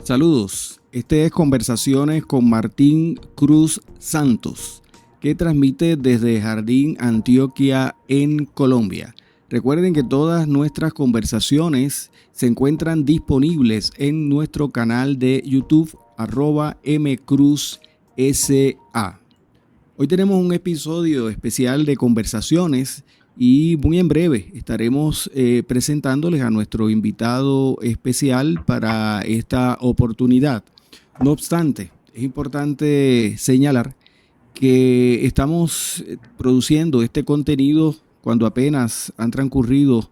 Saludos, este es Conversaciones con Martín Cruz Santos, que transmite desde Jardín, Antioquia, en Colombia. Recuerden que todas nuestras conversaciones se encuentran disponibles en nuestro canal de YouTube, @mcruzsa. Hoy tenemos un episodio especial de conversaciones y muy en breve estaremos presentándoles a nuestro invitado especial para esta oportunidad. No obstante, es importante señalar que estamos produciendo este contenido cuando apenas han transcurrido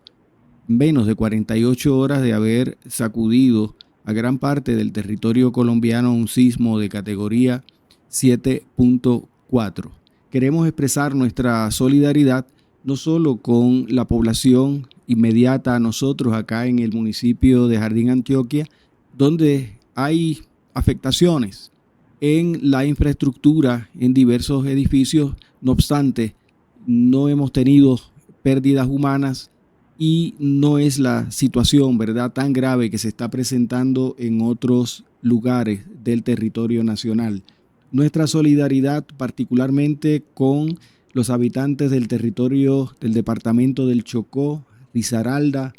menos de 48 horas de haber sacudido a gran parte del territorio colombiano un sismo de categoría 7.4. Queremos expresar nuestra solidaridad no solo con la población inmediata a nosotros acá en el municipio de Jardín, Antioquia, donde hay afectaciones en la infraestructura en diversos edificios. No obstante, no hemos tenido pérdidas humanas y no es la situación, ¿verdad?, tan grave que se está presentando en otros lugares del territorio nacional. Nuestra solidaridad particularmente con los habitantes del territorio del departamento del Chocó, Risaralda,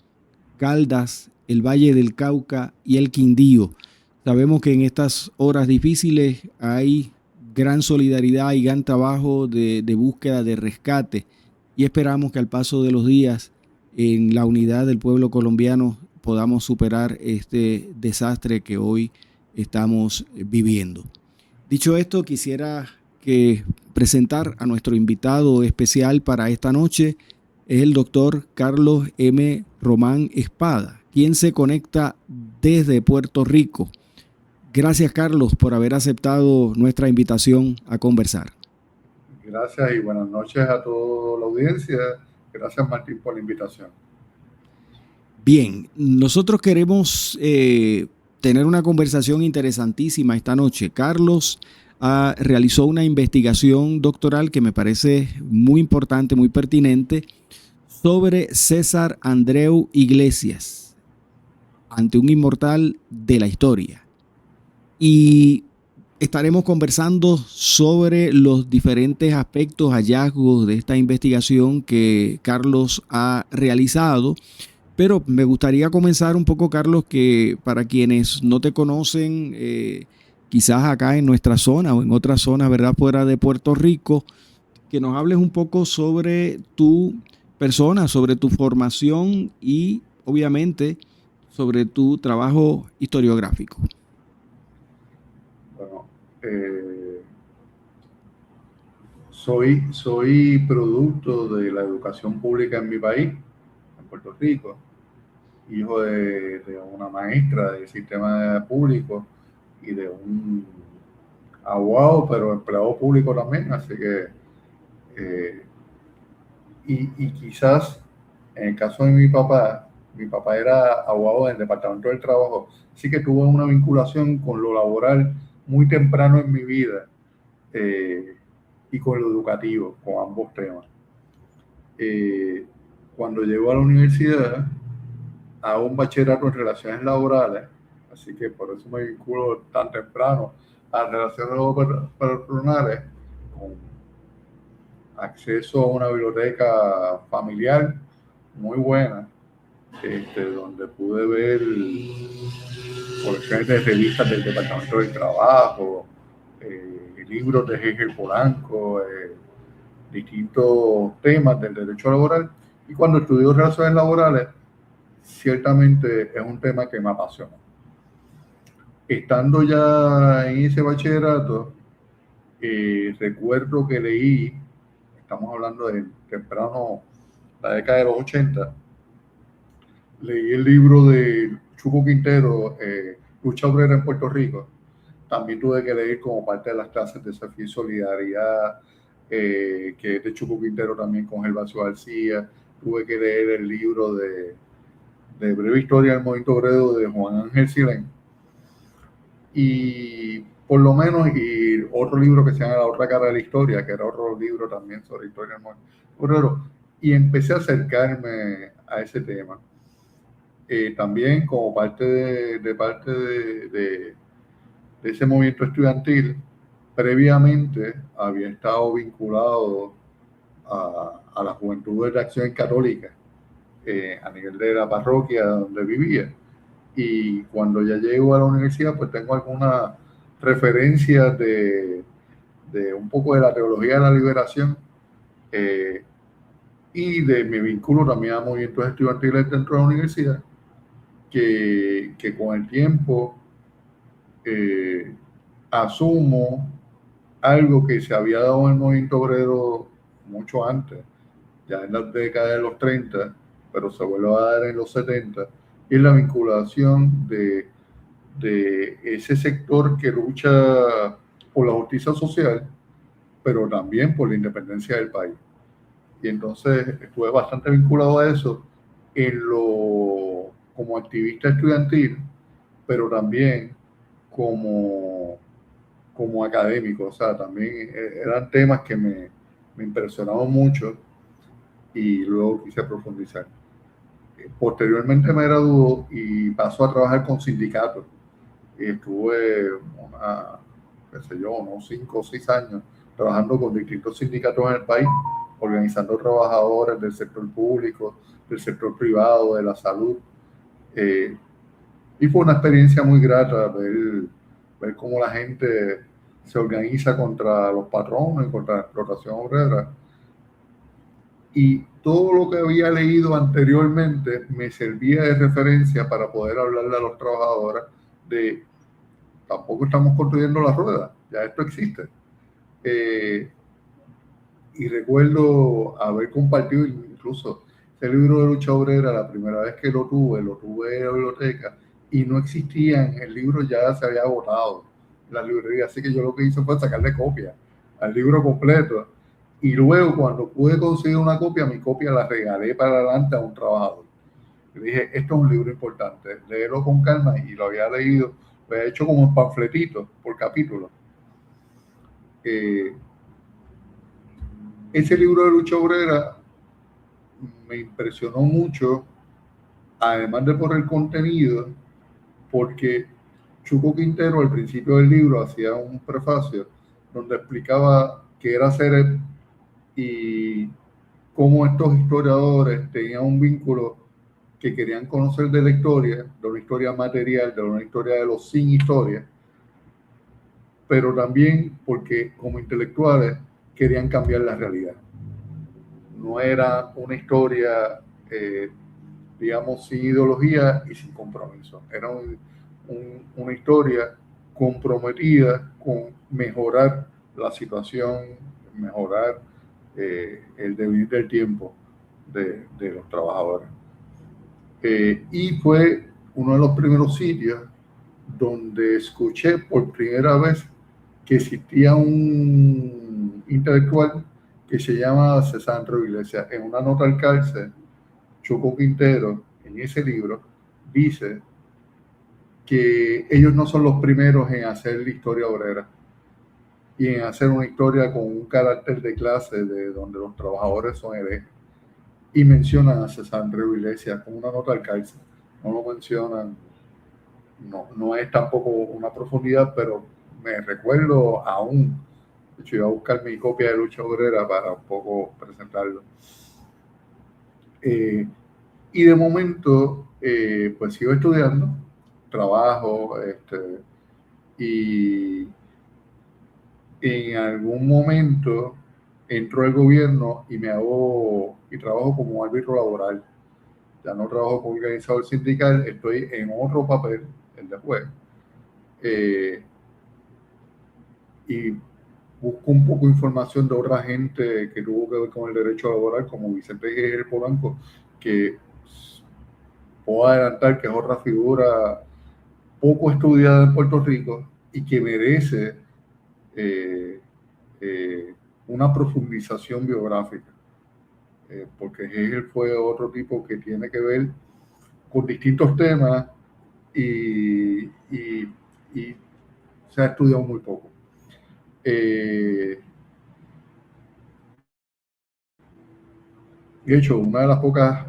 Caldas, el Valle del Cauca y el Quindío. Sabemos que en estas horas difíciles hay gran solidaridad y gran trabajo de búsqueda de rescate y esperamos que al paso de los días en la unidad del pueblo colombiano podamos superar este desastre que hoy estamos viviendo. Dicho esto, quisiera presentar a nuestro invitado especial para esta noche, es el doctor Carlos M. Román Espada, quien se conecta desde Puerto Rico. Gracias, Carlos, por haber aceptado nuestra invitación a conversar. Gracias y buenas noches a toda la audiencia. Gracias, Martín, por la invitación. Bien, nosotros queremos tener una conversación interesantísima esta noche. Carlos realizó una investigación doctoral que me parece muy importante, muy pertinente, sobre César Andreu Iglesias, ante un inmortal de la historia. Y estaremos conversando sobre los diferentes aspectos, hallazgos de esta investigación que Carlos ha realizado. Pero me gustaría comenzar un poco, Carlos, que para quienes no te conocen, quizás acá en nuestra zona o en otras zonas, ¿verdad?, fuera de Puerto Rico, que nos hables un poco sobre tu persona, sobre tu formación y obviamente sobre tu trabajo historiográfico. Bueno, soy producto de la educación pública en mi país, en Puerto Rico, hijo de una maestra del sistema público y de un abogado, pero empleado público también, así que y quizás en el caso de mi papá era abogado del Departamento del Trabajo, así que tuve una vinculación con lo laboral muy temprano en mi vida y con lo educativo, con ambos temas. Cuando llego a la universidad, hago un bachillerato en relaciones laborales, así que por eso me vinculo tan temprano a relaciones laborales, con acceso a una biblioteca familiar muy buena, donde pude ver colecciones de revistas del Departamento del Trabajo, libros de Hegel Polanco, distintos temas del derecho laboral. Y cuando estudio relaciones laborales, ciertamente es un tema que me apasiona. Estando ya en ese bachillerato, recuerdo que leí, estamos hablando de temprano, la década de los 80, leí el libro de Chuco Quintero, Lucha Obrera en Puerto Rico. También tuve que leer como parte de las clases de Desafío y Solidaridad, que es de Chuco Quintero también con Gervasio García. Tuve que leer el libro de Breve Historia del Movimiento Obrero de Juan Ángel Silén. Y por lo menos, y otro libro que se llama La Otra Cara de la Historia, que era otro libro también sobre historia del movimiento obrero. Y empecé a acercarme a ese tema. También como parte de ese movimiento estudiantil, previamente había estado vinculado a la Juventud de Acción Católica a nivel de la parroquia donde vivía. Y cuando ya llego a la universidad, pues tengo algunas referencias de un poco de la teología de la liberación y de mi vínculo también a movimientos estudiantiles dentro de la universidad, que con el tiempo asumo algo que se había dado en el movimiento obrero mucho antes, ya en la década de los 30, pero se vuelve a dar en los 70, y la vinculación de ese sector que lucha por la justicia social, pero también por la independencia del país. Y entonces estuve bastante vinculado a eso como activista estudiantil, pero también como académico. O sea, también eran temas que me impresionaban mucho y luego quise profundizar. Posteriormente me graduó y pasó a trabajar con sindicatos. Y estuve, qué sé yo, unos 5 o 6 años trabajando con distintos sindicatos en el país, organizando trabajadores del sector público, del sector privado, de la salud. Y fue una experiencia muy grata ver cómo la gente se organiza contra los patrones, contra la explotación obrera. Y todo lo que había leído anteriormente me servía de referencia para poder hablarle a los trabajadores de tampoco estamos construyendo la rueda, ya esto existe. Y recuerdo haber compartido incluso ese libro de lucha obrera, la primera vez que lo tuve en la biblioteca y no existían, el libro ya se había agotado en la librería, así que yo lo que hice fue sacarle copia al libro completo y luego cuando pude conseguir una copia, mi copia la regalé para adelante a un trabajador. Le dije, esto es un libro importante, léelo con calma y lo había leído, lo había hecho como un panfletito por capítulo. Ese libro de lucha obrera me impresionó mucho, además de por el contenido, porque Chuco Quintero al principio del libro hacía un prefacio donde explicaba qué era CEREP y cómo estos historiadores tenían un vínculo que querían conocer de una historia material, de una historia de los sin historia, pero también porque como intelectuales querían cambiar la realidad. No era una historia digamos, sin ideología y sin compromiso. Era una historia comprometida con mejorar la situación, mejorar el devenir del tiempo de los trabajadores. Y fue uno de los primeros sitios donde escuché por primera vez que existía un intelectual que se llama Cesandro Iglesias. En una nota al cárcel, Chuco Quintero, en ese libro, dice que ellos no son los primeros en hacer la historia obrera y en hacer una historia con un carácter de clase de donde los trabajadores son herejes. Y mencionan a César Iglesias con una nota al cárcel. No lo mencionan, no es tampoco una profundidad, pero me recuerdo aún. De hecho, iba a buscar mi copia de Lucha Obrera para un poco presentarlo. Y de momento, pues sigo estudiando, trabajo, y en algún momento entro al gobierno y y trabajo como árbitro laboral. Ya no trabajo como organizador sindical, estoy en otro papel, el de juez. Y busco un poco de información de otra gente que tuvo que ver con el derecho laboral, como Vicente G. Polanco, que puedo adelantar que es otra figura poco estudiada en Puerto Rico y que merece eh, una profundización biográfica, porque Hegel fue otro tipo que tiene que ver con distintos temas y se ha estudiado muy poco. De hecho, una de las pocas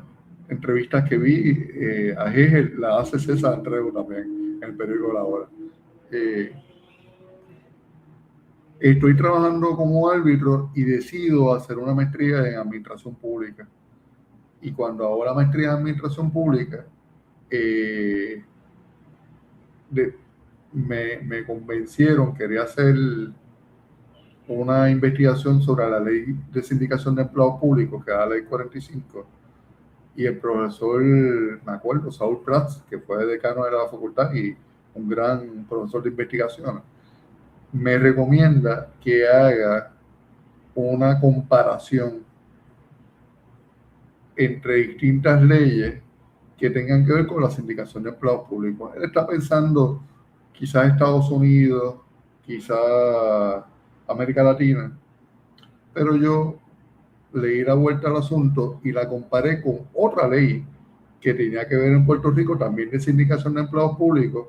entrevistas que vi, a Hegel la hace César Andreu también, en el periódico La Hora. Estoy trabajando como árbitro y decido hacer una maestría en administración pública. Y cuando hago la maestría en administración pública, me convencieron, quería hacer una investigación sobre la ley de sindicación de empleados públicos, que era la ley 45, y el profesor, me acuerdo, Saúl Prats, que fue decano de la facultad y un gran profesor de investigación, me recomienda que haga una comparación entre distintas leyes que tengan que ver con la sindicación de empleados públicos. Él está pensando quizás Estados Unidos, quizás América Latina, pero yo le di la vuelta al asunto y la comparé con otra ley que tenía que ver en Puerto Rico, también de sindicación de empleados públicos,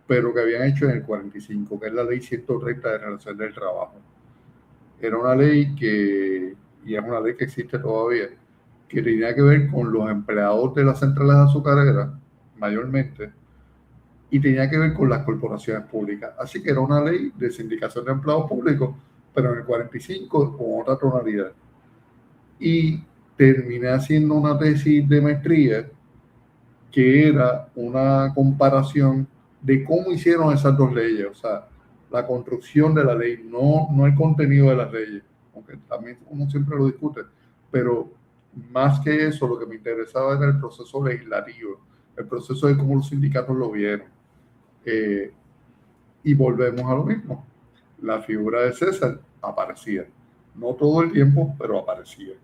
pero que habían hecho en el 45, que es la ley 130 de relación del trabajo. Era una ley y es una ley que existe todavía, que tenía que ver con los empleados de las centrales azucareras, mayormente, y tenía que ver con las corporaciones públicas. Así que era una ley de sindicación de empleados públicos, pero en el 45 con otra tonalidad. Y terminé haciendo una tesis de maestría que era una comparación de cómo hicieron esas dos leyes, o sea, la construcción de la ley, no el contenido de las leyes, aunque también uno siempre lo discute, pero más que eso, lo que me interesaba era el proceso legislativo, el proceso de cómo los sindicatos lo vieron. Y volvemos a lo mismo. La figura de César aparecía, no todo el tiempo, pero aparecía.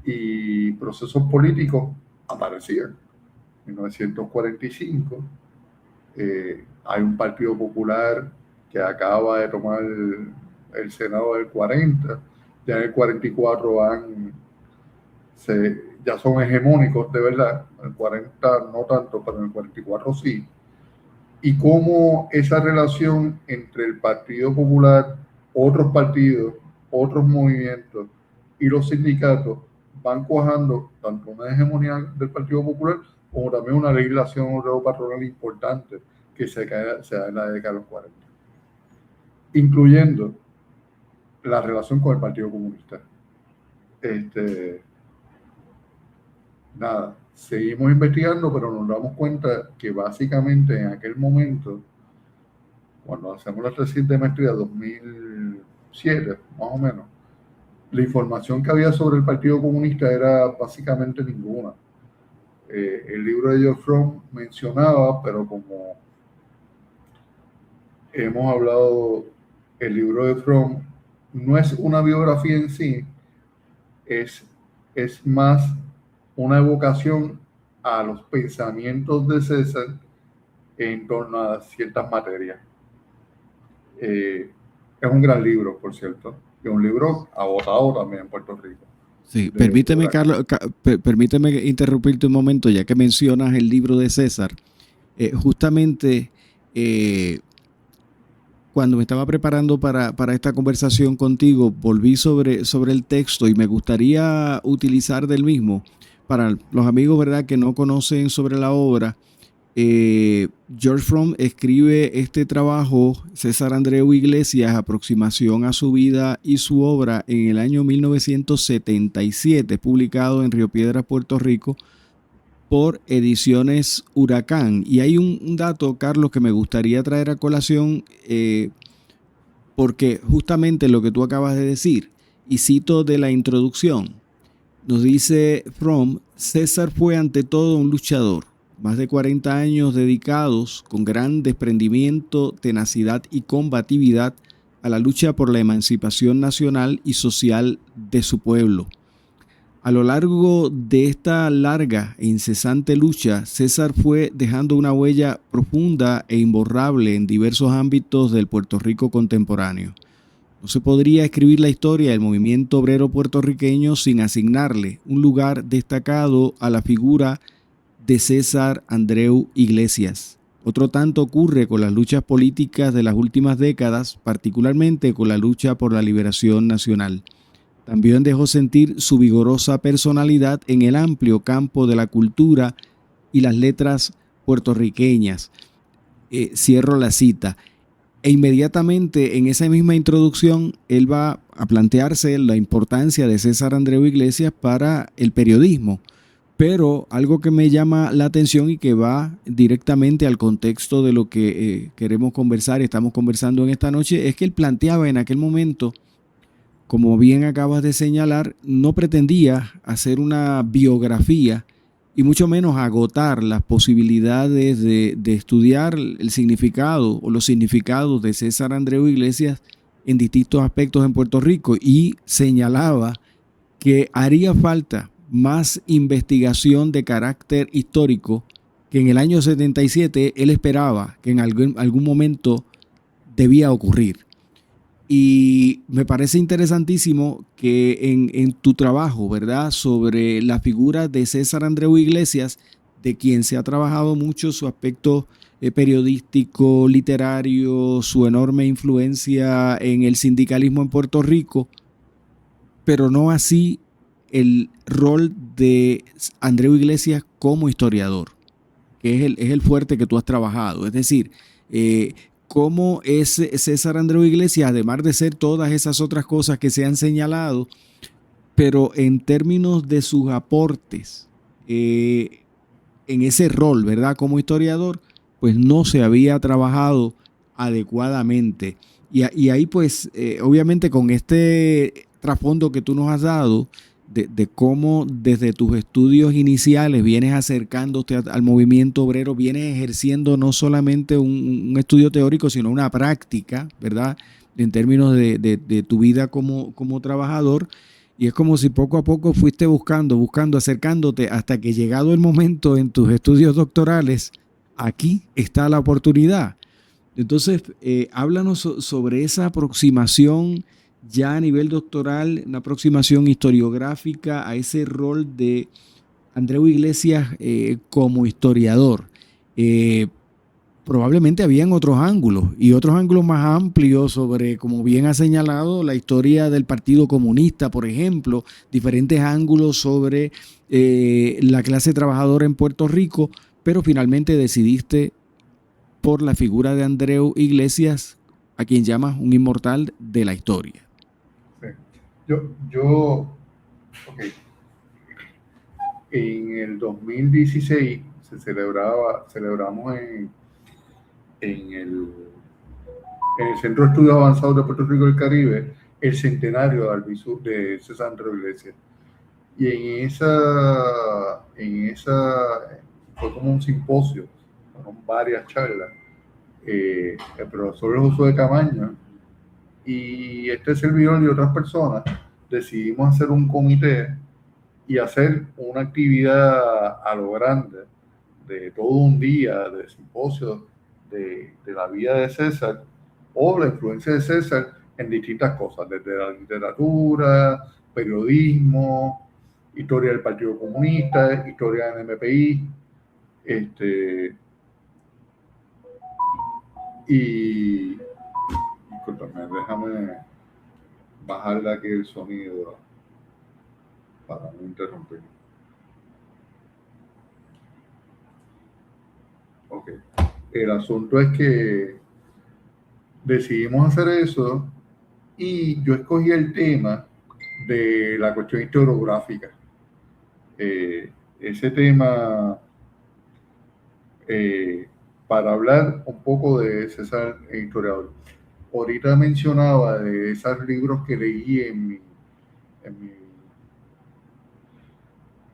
Y procesos políticos aparecían. En 1945 hay un Partido Popular que acaba de tomar el Senado del 40, ya en el 44 ya son hegemónicos de verdad, en el 40 no tanto, pero en el 44 sí. Y cómo esa relación entre el Partido Popular, otros partidos, otros movimientos y los sindicatos van cuajando tanto una hegemonía del Partido Popular como también una legislación obrero patronal importante que se da en la década de los 40, incluyendo la relación con el Partido Comunista. Nada, seguimos investigando, pero nos damos cuenta que básicamente en aquel momento, cuando hacemos la tesis de maestría 2007, más o menos, la información que había sobre el Partido Comunista era básicamente ninguna. El libro de George Fromm mencionaba, pero como hemos hablado, el libro de Fromm no es una biografía en sí, es más una evocación a los pensamientos de César en torno a ciertas materias. Es un gran libro, por cierto, y un libro agotado también en Puerto Rico. Sí, permíteme, Carlos, permíteme interrumpirte un momento, ya que mencionas el libro de César. Justamente cuando me estaba preparando para esta conversación contigo, volví sobre el texto y me gustaría utilizar del mismo. Para los amigos, ¿verdad?, que no conocen sobre la obra, George Fromm escribe este trabajo, César Andreu Iglesias, aproximación a su vida y su obra, en el año 1977, publicado en Río Piedras, Puerto Rico, por Ediciones Huracán. Y hay un dato, Carlos, que me gustaría traer a colación, porque justamente lo que tú acabas de decir, y cito de la introducción, nos dice Fromm: César fue ante todo un luchador, más de 40 años dedicados con gran desprendimiento, tenacidad y combatividad a la lucha por la emancipación nacional y social de su pueblo. A lo largo de esta larga e incesante lucha, César fue dejando una huella profunda e imborrable en diversos ámbitos del Puerto Rico contemporáneo. No se podría escribir la historia del movimiento obrero puertorriqueño sin asignarle un lugar destacado a la figura de César Andreu Iglesias. Otro tanto ocurre con las luchas políticas de las últimas décadas, particularmente con la lucha por la liberación nacional. también dejó sentir su vigorosa personalidad en el amplio campo de la cultura y las letras puertorriqueñas. Cierro la cita. E inmediatamente en esa misma introducción, él va a plantearse la importancia de César Andreu Iglesias para el periodismo. Pero algo que me llama la atención y que va directamente al contexto de lo que queremos conversar, estamos conversando en esta noche, es que él planteaba en aquel momento, como bien acabas de señalar, no pretendía hacer una biografía y mucho menos agotar las posibilidades de estudiar el significado o los significados de César Andreu Iglesias en distintos aspectos en Puerto Rico, y señalaba que haría falta más investigación de carácter histórico, que en el año 77 él esperaba que en algún momento debía ocurrir. Y me parece interesantísimo que en tu trabajo, ¿verdad?, sobre la figura de César Andreu Iglesias, de quien se ha trabajado mucho su aspecto periodístico, literario, su enorme influencia en el sindicalismo en Puerto Rico, pero no así el rol de Andreu Iglesias como historiador, que es el fuerte que tú has trabajado. Es decir, cómo es César Andreu Iglesias, además de ser todas esas otras cosas que se han señalado, pero en términos de sus aportes en ese rol, ¿verdad?, como historiador, pues no se había trabajado adecuadamente. Y ahí pues, obviamente con este trasfondo que tú nos has dado, de cómo desde tus estudios iniciales vienes acercándote al movimiento obrero, vienes ejerciendo no solamente un estudio teórico, sino una práctica, ¿verdad?, en términos de tu vida como trabajador. Y es como si poco a poco fuiste buscando, acercándote, hasta que llegado el momento en tus estudios doctorales, aquí está la oportunidad. Entonces, háblanos sobre esa aproximación ya a nivel doctoral, una aproximación historiográfica a ese rol de Andreu Iglesias como historiador. Probablemente habían otros ángulos y otros ángulos más amplios sobre, como bien ha señalado, la historia del Partido Comunista, por ejemplo, diferentes ángulos sobre la clase trabajadora en Puerto Rico, pero finalmente decidiste por la figura de Andreu Iglesias, a quien llamas un inmortal de la historia. Sí. Ok. En el 2016 celebramos en el Centro de Estudios Avanzados de Puerto Rico y el Caribe el centenario de César Andreu Iglesias. Y en esa fue como un simposio, fueron varias charlas. El profesor Josué Camaño y este servidor y otras personas decidimos hacer un comité y hacer una actividad a lo grande de todo un día de simposio de la vida de César o la influencia de César en distintas cosas, desde la literatura, periodismo, historia del Partido Comunista, historia del MPI, y discúlpame, déjame bajarle aquí el sonido para no interrumpir. Ok. El asunto es que decidimos hacer eso y yo escogí el tema de la cuestión historiográfica. Ese tema para hablar un poco de César historiador. Ahorita mencionaba de esos libros que leí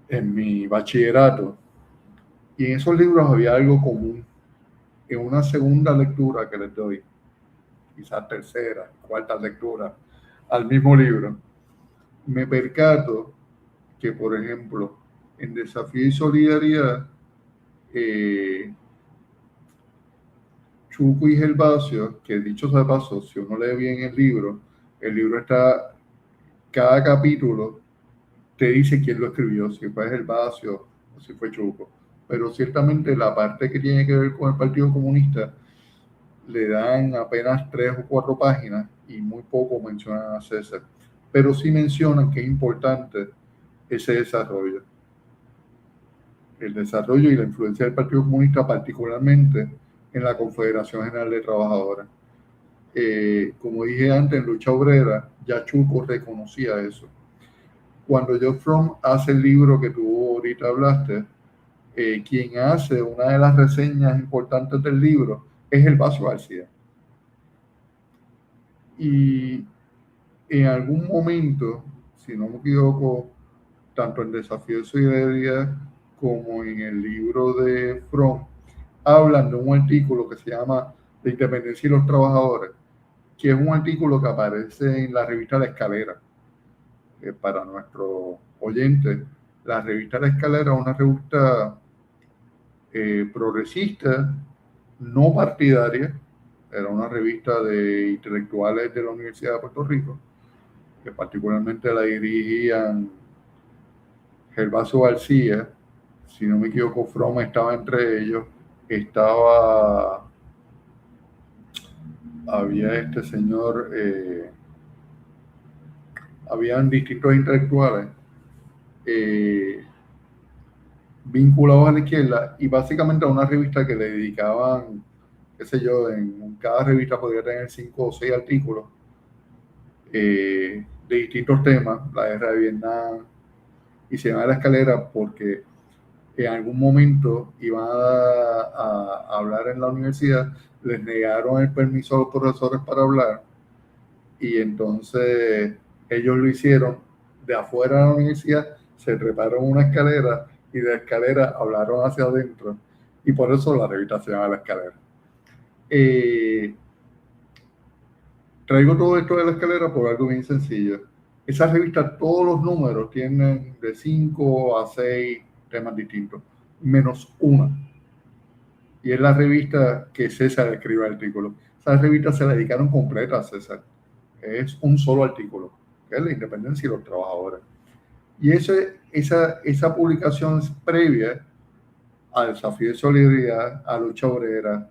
en mi bachillerato, y en esos libros había algo común. En una segunda lectura que les doy, quizás tercera, cuarta lectura al mismo libro, me percato que, por ejemplo, en Desafío y Solidaridad, Chuco y Gervasio, que dicho sea de paso, si uno lee bien el libro está, cada capítulo te dice quién lo escribió, si fue Gervasio o si fue Chuco. Pero ciertamente la parte que tiene que ver con el Partido Comunista le dan apenas 3 o 4 páginas y muy poco mencionan a César. pero sí mencionan que es importante ese desarrollo. El desarrollo y la influencia del Partido Comunista, particularmente en la Confederación General de Trabajadores. Como dije antes, en Lucha Obrera, ya Chuco reconocía eso. Cuando Geoff Fromm hace el libro que tú ahorita hablaste, quien hace una de las reseñas importantes del libro es Gervasio García. Y en algún momento, si no me equivoco, tanto en Desafío de Solidaridad como en el libro de Fromm, hablan de un artículo que se llama La Independencia y los Trabajadores, que es un artículo que aparece en la revista La Escalera. Para nuestros oyentes, la revista La Escalera es una revista progresista, no partidaria, era una revista de intelectuales de la Universidad de Puerto Rico, que particularmente la dirigían Gervasio García, si no me equivoco, Fromm estaba entre ellos, había este señor, habían distintos intelectuales vinculados a la izquierda y básicamente a una revista que le dedicaban, qué sé yo, en cada revista podría tener 5 o 6 artículos de distintos temas, la guerra de Vietnam, y se llama La Escalera porque en algún momento iban a hablar en la universidad, les negaron el permiso a los profesores para hablar y entonces ellos lo hicieron de afuera de la universidad, se treparon una escalera y de la escalera hablaron hacia adentro y por eso la revista se llama La Escalera. Traigo todo esto de La Escalera por algo bien sencillo. Esa revista, todos los números tienen de 5 a 6 temas distintos, menos una. Y es la revista que César escribe el artículo. Esa revista se la dedicaron completa a César. Es un solo artículo, que es la independencia y los trabajadores. Y esa publicación es previa a Desafío de Solidaridad, a Lucha Obrera,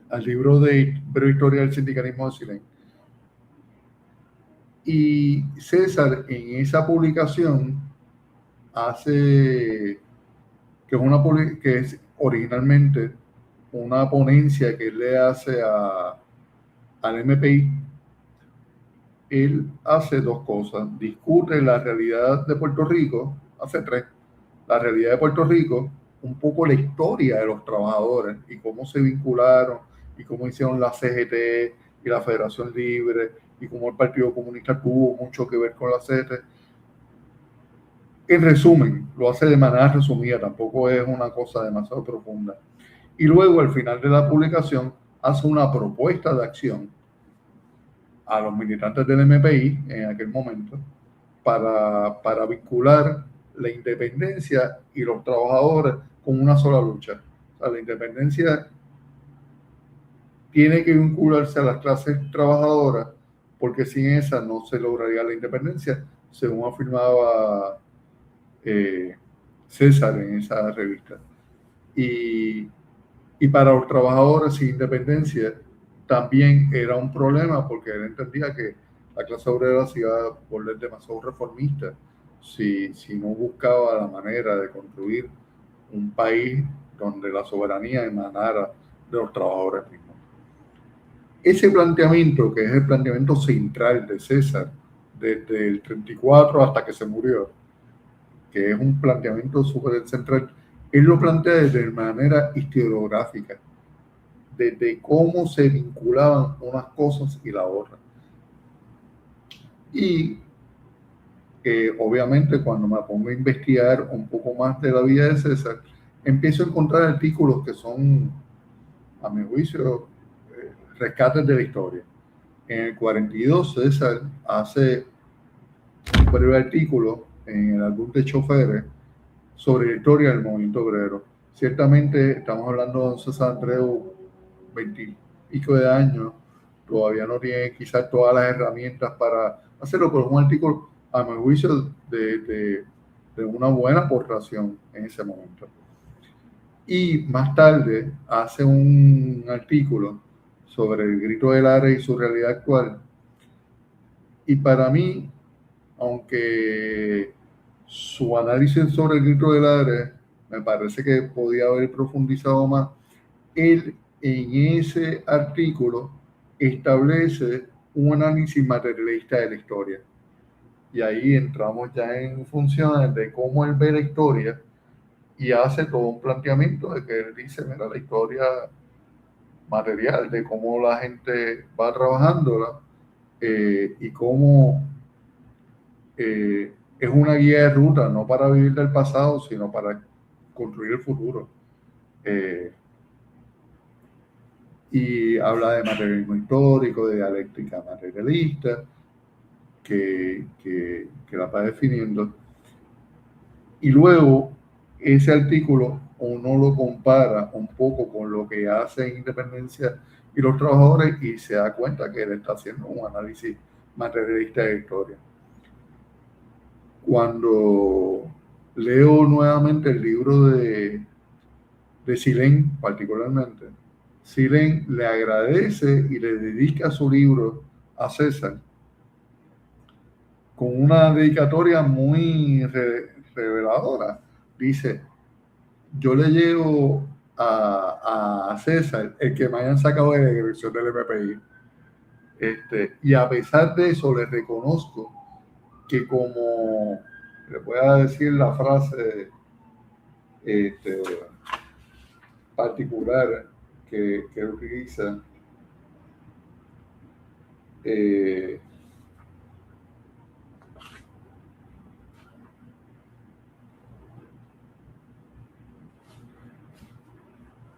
al libro de Breve Historia del Sindicalismo de Silén. Y César en esa publicación hace que es originalmente una ponencia que él le hace al MPI. Él hace 2 cosas, discute la realidad de Puerto Rico, hace 3, la realidad de Puerto Rico, un poco la historia de los trabajadores y cómo se vincularon y cómo hicieron la CGT y la Federación Libre y cómo el Partido Comunista tuvo mucho que ver con la CGT. En resumen, lo hace de manera resumida, tampoco es una cosa demasiado profunda. Y luego, al final de la publicación, hace una propuesta de acción a los militantes del MPI en aquel momento para vincular la independencia y los trabajadores con una sola lucha. O sea, la independencia tiene que vincularse a las clases trabajadoras porque sin esa no se lograría la independencia, según afirmaba César en esa revista. Y para los trabajadores sin independencia también era un problema porque él entendía que la clase obrera se iba a volver demasiado reformista si no buscaba la manera de construir un país donde la soberanía emanara de los trabajadores mismos. Ese planteamiento, que es el planteamiento central de César desde el 34 hasta que se murió, que es un planteamiento súper central, él lo plantea de manera historiográfica, desde cómo se vinculaban unas cosas y la otra. Y obviamente cuando me pongo a investigar un poco más de la vida de César, empiezo a encontrar artículos que son, a mi juicio, rescates de la historia. En el 42 César hace un breve artículo en el álbum de choferes sobre la historia del movimiento obrero. Ciertamente estamos hablando de un César Andreu 20 y pico de años, todavía no tiene quizás todas las herramientas para hacerlo, pero es un artículo, a mi juicio, de una buena aportación en ese momento. Y más tarde hace un artículo sobre el grito del ARE y su realidad actual, Y para mí, aunque su análisis sobre el grito del área me parece que podía haber profundizado más, él en ese artículo establece un análisis materialista de la historia. Y ahí entramos ya en funciones de cómo él ve la historia y hace todo un planteamiento de que él dice, mira, la historia material, de cómo la gente va trabajándola y cómo es una guía de ruta, no para vivir del pasado, sino para construir el futuro. Y habla de materialismo histórico, de dialéctica materialista, que la está definiendo. Y luego ese artículo uno lo compara un poco con lo que hace Independencia y los trabajadores y se da cuenta que él está haciendo un análisis materialista de la historia. Cuando leo nuevamente el libro de Silén, particularmente, Silén le agradece y le dedica su libro a César con una dedicatoria muy reveladora. Dice, yo le llevo a César el que me hayan sacado de la dirección del MPI. Y a pesar de eso le reconozco que como le pueda decir la frase particular que utiliza,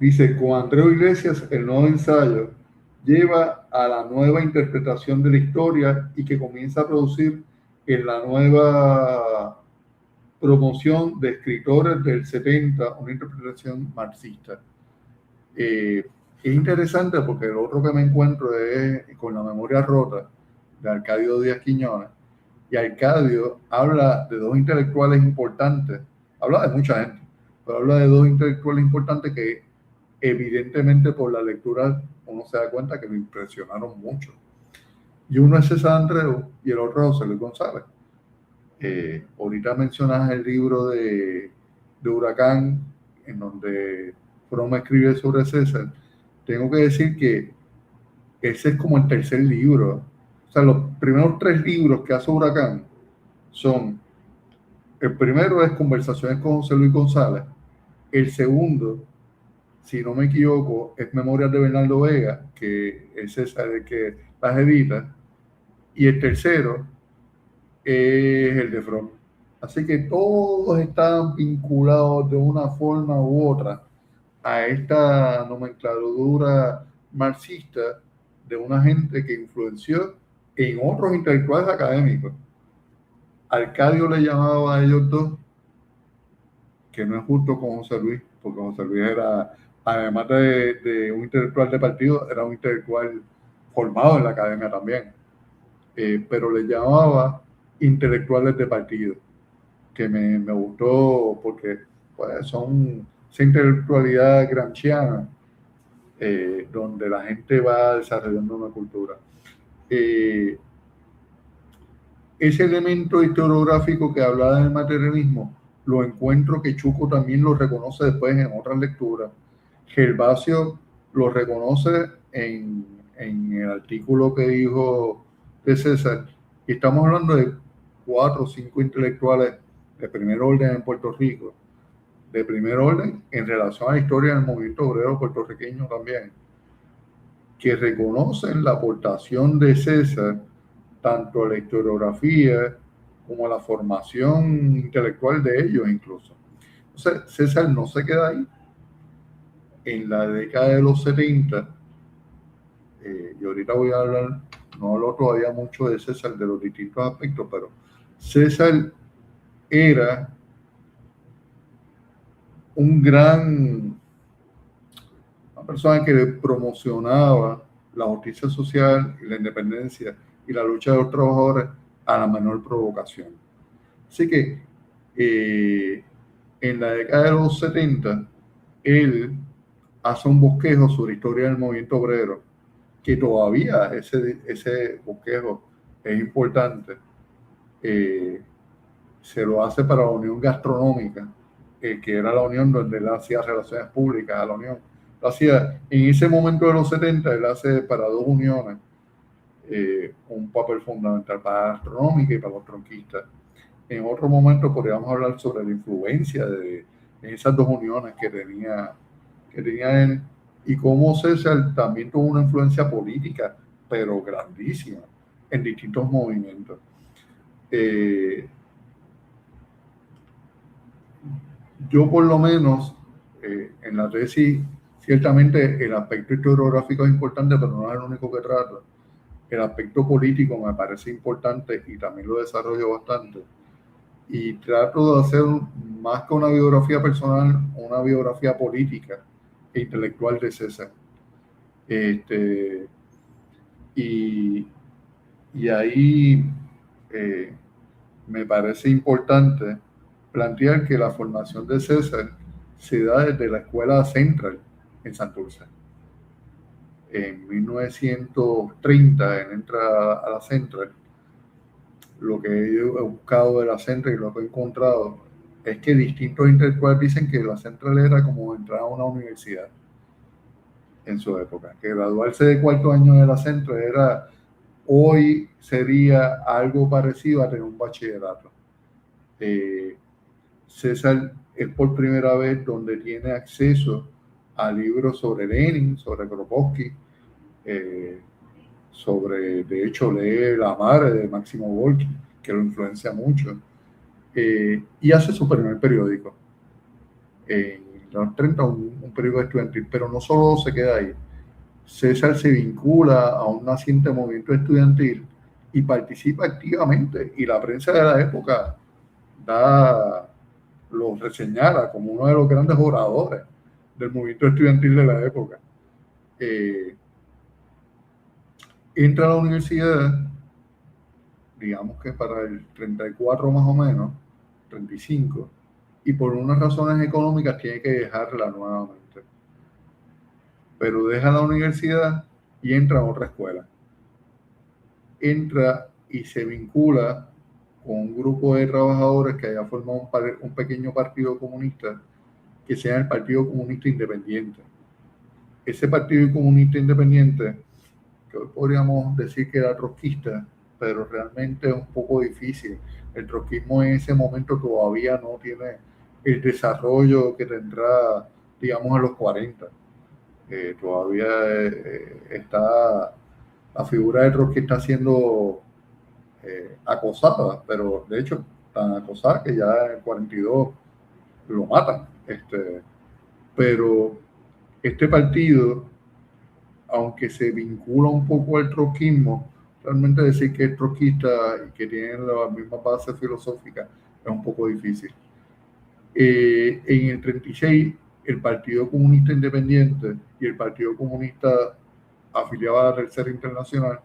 dice, con Andreu Iglesias, el nuevo ensayo lleva a la nueva interpretación de la historia y que comienza a producir en la nueva promoción de escritores del 70 una interpretación marxista. Es interesante porque el otro que me encuentro es Con la memoria rota, de Arcadio Díaz Quiñones, y Arcadio habla de dos intelectuales importantes, habla de mucha gente, pero habla de dos intelectuales importantes que evidentemente por la lectura uno se da cuenta que me impresionaron mucho. Y uno es César Andreu y el otro es José Luis González. Ahorita mencionas el libro de Huracán, en donde Fromm escribe sobre César. Tengo que decir que ese es como el tercer libro. O sea, los primeros tres libros que hace Huracán son, el primero es Conversaciones con José Luis González, el segundo, si no me equivoco, es Memorias de Bernardo Vega, que es César el que las edita, y el tercero es el de Fromm. Así que todos están vinculados de una forma u otra a esta nomenclatura marxista de una gente que influenció en otros intelectuales académicos. Arcadio le llamaba a ellos dos, que no es justo con José Luis, porque José Luis era, además de un intelectual de partido, era un intelectual formado en la academia también. Pero le llamaba intelectuales de partido, que me gustó porque pues, son esa intelectualidad gramsciana, donde la gente va desarrollando una cultura. Ese elemento historiográfico que hablaba del materialismo, lo encuentro que Chuco también lo reconoce después en otras lecturas. Gervasio lo reconoce en el artículo que dijo de César, y estamos hablando de 4 o 5 intelectuales de primer orden en Puerto Rico, de primer orden en relación a la historia del movimiento obrero puertorriqueño también, que reconocen la aportación de César tanto a la historiografía como a la formación intelectual de ellos incluso. Entonces, César no se queda ahí. En la década de los 70, y ahorita voy a hablar, no hablo todavía mucho de César, de los distintos aspectos, pero César era una persona que promocionaba la justicia social y la independencia y la lucha de los trabajadores a la menor provocación. Así que en la década de los 70, él hace un bosquejo sobre la historia del movimiento obrero, que todavía ese bosquejo es importante, se lo hace para la Unión Gastronómica, que era la unión donde él hacía relaciones públicas a la Unión. Lo hacía en ese momento de los 70, él hace para dos uniones un papel fundamental para la gastronómica y para los tronquistas. En otro momento podríamos hablar sobre la influencia de esas dos uniones que tenía él y cómo César también tuvo una influencia política, pero grandísima, en distintos movimientos. Yo por lo menos en la tesis, ciertamente el aspecto historiográfico es importante, pero no es el único que trato. El aspecto político me parece importante y también lo desarrollo bastante. Y trato de hacer más que una biografía personal, una biografía política e intelectual de César. Y ahí me parece importante plantear que la formación de César se da desde la Escuela Central en Santurce. En 1930 él entra a la Central. Lo que he buscado de la Central y lo que he encontrado es que distintos intelectuales dicen que la Central era como entrar a una universidad en su época, que graduarse de cuarto año de la Central era, hoy sería algo parecido a tener un bachillerato. César es por primera vez donde tiene acceso a libros sobre Lenin, sobre Kropotkin, de hecho lee La Madre de Máximo Gorki, que lo influencia mucho, y hace su primer periódico. En los 30, un periódico estudiantil, pero no solo se queda ahí. César se vincula a un naciente movimiento estudiantil y participa activamente, y la prensa de la época lo reseñala como uno de los grandes oradores del movimiento estudiantil de la época. Entra a la universidad, digamos que para el 34 más o menos, 35, y por unas razones económicas tiene que dejarla nuevamente. Pero deja la universidad y entra a otra escuela. Entra y se vincula con un grupo de trabajadores que haya formado un pequeño partido comunista que sea el Partido Comunista Independiente. Ese Partido Comunista Independiente, que hoy podríamos decir que era trotskista, pero realmente es un poco difícil. El trotskismo en ese momento todavía no tiene el desarrollo que tendrá, digamos, en los 40. Todavía está la figura de Trotsky está siendo acosada, pero de hecho tan acosada que ya en el 42 lo matan. Pero este partido, aunque se vincula un poco al trotskismo, realmente decir que es trotskista y que tiene la misma base filosófica es un poco difícil. En el 36, el Partido Comunista Independiente y el Partido Comunista afiliado a la Tercera Internacional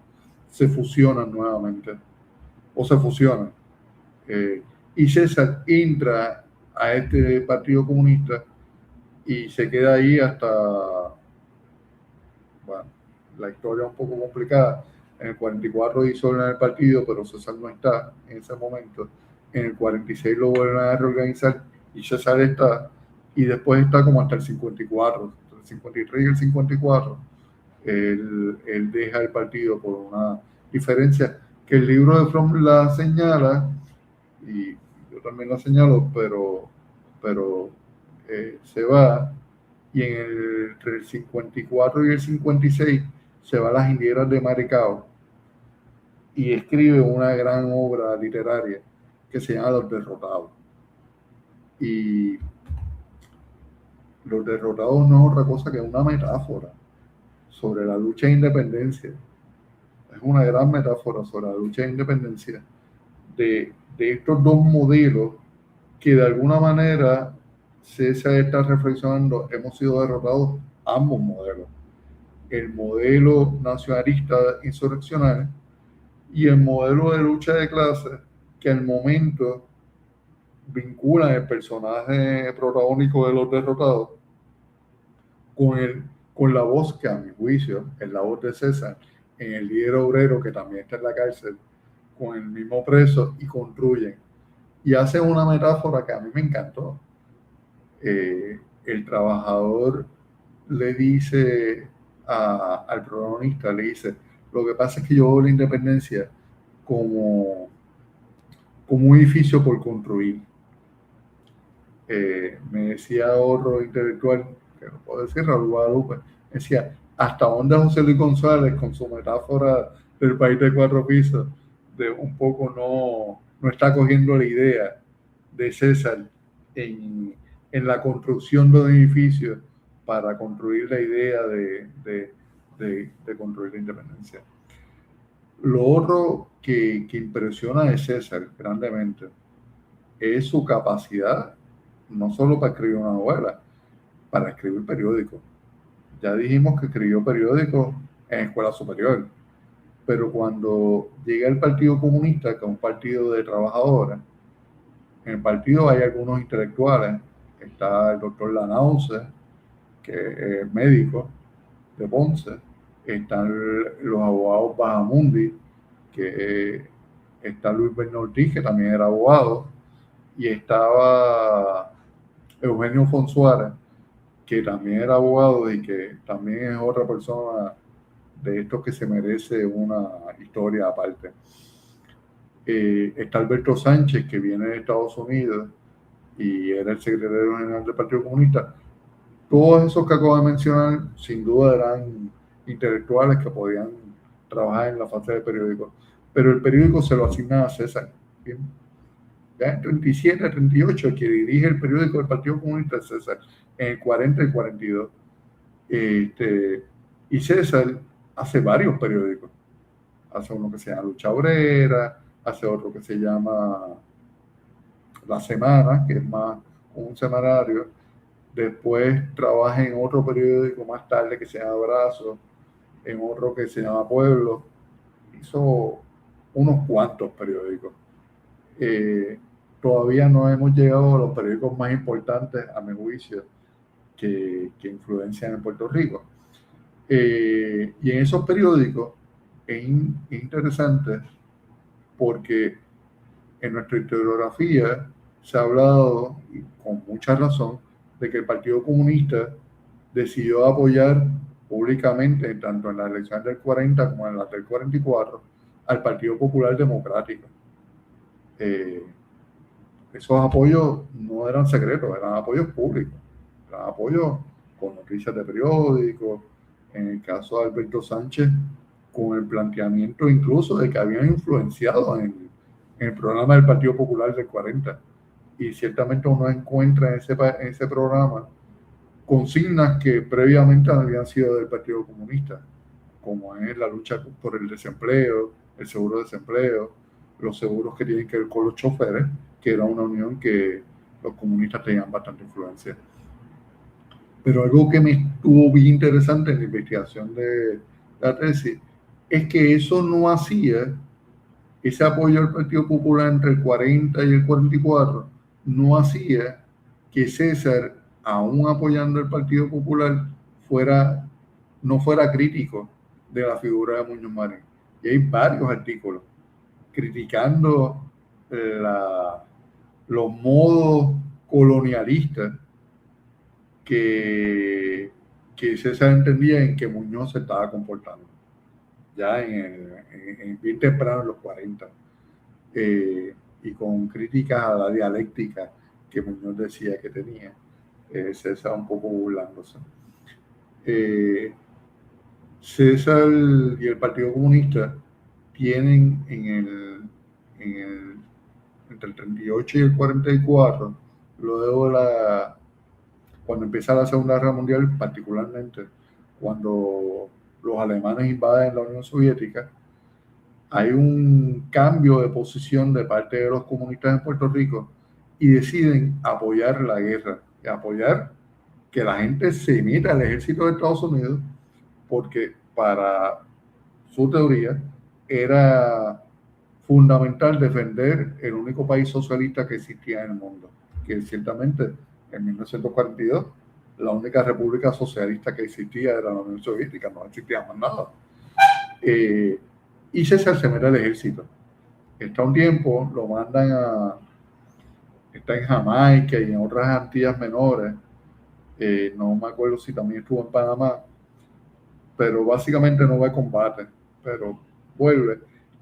se fusionan nuevamente, o se fusionan. Y César entra a este Partido Comunista y se queda ahí hasta, bueno, la historia es un poco complicada. En el 44 disuelven el partido, pero César no está en ese momento. En el 46 lo vuelven a reorganizar y César está, y después está como hasta el 54, entre el 53 y el 54. Él deja el partido por una diferencia que el libro de Fromm la señala, y yo también la señalo, pero se va, y entre el 54 y el 56 se va a las Higueras de Maricao y escribe una gran obra literaria que se llama Los Derrotados. Y Los Derrotados no es otra cosa que una metáfora sobre la lucha de independencia. Es una gran metáfora sobre la lucha de independencia de estos dos modelos que de alguna manera César está reflexionando. Hemos sido derrotados ambos modelos. El modelo nacionalista insurreccional y el modelo de lucha de clases que al momento vinculan el personaje protagónico de Los Derrotados con la voz que a mi juicio es la voz de César en El Líder Obrero, que también está en la cárcel, con el mismo preso y construyen. Y hace una metáfora que a mí me encantó. El trabajador le dice al protagonista, le dice, lo que pasa es que yo veo la independencia como un edificio por construir. Me decía otro intelectual, que no puedo decir, Raúl Guadalupe, decía, ¿hasta dónde José Luis González, con su metáfora del país de 4 pisos, de un poco no está cogiendo la idea de César en la construcción de un edificio para construir la idea de construir la independencia? Lo otro que impresiona de César grandemente es su capacidad, no solo para escribir una novela, para escribir periódicos. Ya dijimos que escribió periódicos en escuela superior, pero cuando llega el Partido Comunista, que es un partido de trabajadores, en el partido hay algunos intelectuales. Está el doctor Lanause, que es médico de Ponce. Están los abogados Bahamundi, que está Luis Bernal Ortiz, que también era abogado. Y estaba Eugenio Fonsuárez, que también era abogado y que también es otra persona de estos que se merece una historia aparte. Está Alberto Sánchez, que viene de Estados Unidos y era el secretario general del Partido Comunista. Todos esos que acabo de mencionar, sin duda, eran intelectuales que podían trabajar en la fase de periódico, pero el periódico se lo asigna a César. ¿Bien? Ya en 37, 38, el que dirige el periódico del Partido Comunista es César, en el 40 y 42. Y César hace varios periódicos. Hace uno que se llama Lucha Obrera, hace otro que se llama La Semana, que es más un semanario. Después trabaja en otro periódico más tarde que se llama Abrazo, en otro que se llama Pueblo. Hizo unos cuantos periódicos. Todavía no hemos llegado a los periódicos más importantes, a mi juicio, que influencian en Puerto Rico. Y en esos periódicos es interesante porque en nuestra historiografía se ha hablado, y con mucha razón, de que el Partido Comunista decidió apoyar públicamente, tanto en las elecciones del 40 como en las del 44, al Partido Popular Democrático. Esos apoyos no eran secretos, eran apoyos públicos, eran apoyos con noticias de periódicos, en el caso de Alberto Sánchez, con el planteamiento incluso de que habían influenciado en el programa del Partido Popular del 40. Y ciertamente uno encuentra en ese programa consignas que previamente habían sido del Partido Comunista, como es la lucha por el desempleo, el seguro de desempleo, los seguros que tienen que ver con los choferes, que era una unión que los comunistas tenían bastante influencia. Pero algo que me estuvo bien interesante en la investigación de la tesis es que eso no hacía, ese apoyo al Partido Popular entre el 40 y el 44, no hacía que César, aún apoyando el Partido Popular, no fuera crítico de la figura de Muñoz Marín. Y hay varios artículos criticando los modos colonialistas que César entendía en que Muñoz se estaba comportando, ya en bien temprano en los 40, y con críticas a la dialéctica que Muñoz decía que tenía, César un poco burlándose. César y el Partido Comunista tienen entre el 38 y el 44, luego cuando empieza la Segunda Guerra Mundial, particularmente cuando los alemanes invaden la Unión Soviética, hay un cambio de posición de parte de los comunistas en Puerto Rico y deciden apoyar la guerra, y apoyar que la gente se imita al ejército de Estados Unidos, porque para su teoría era fundamental defender el único país socialista que existía en el mundo, que ciertamente en 1942 la única república socialista que existía era la Unión Soviética, no existía más nada. Y César se mete al ejército. está un tiempo, lo mandan está en Jamaica y en otras Antillas menores, no me acuerdo si también estuvo en Panamá, pero básicamente no va a combate, pero vuelve.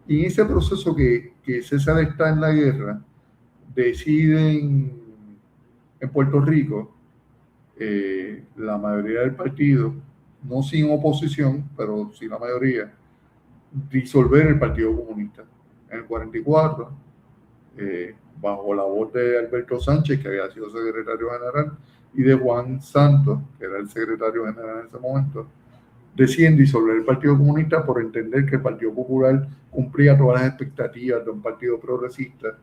Y en ese proceso que César está en la guerra, deciden en Puerto Rico, la mayoría del partido, no sin oposición, pero sí la mayoría, disolver el Partido Comunista. En el 44, bajo la voz de Alberto Sánchez, que había sido secretario general, y de Juan Santos, que era el secretario general en ese momento, deciden disolver el Partido Comunista por entender que el Partido Popular cumplía todas las expectativas de un partido progresista,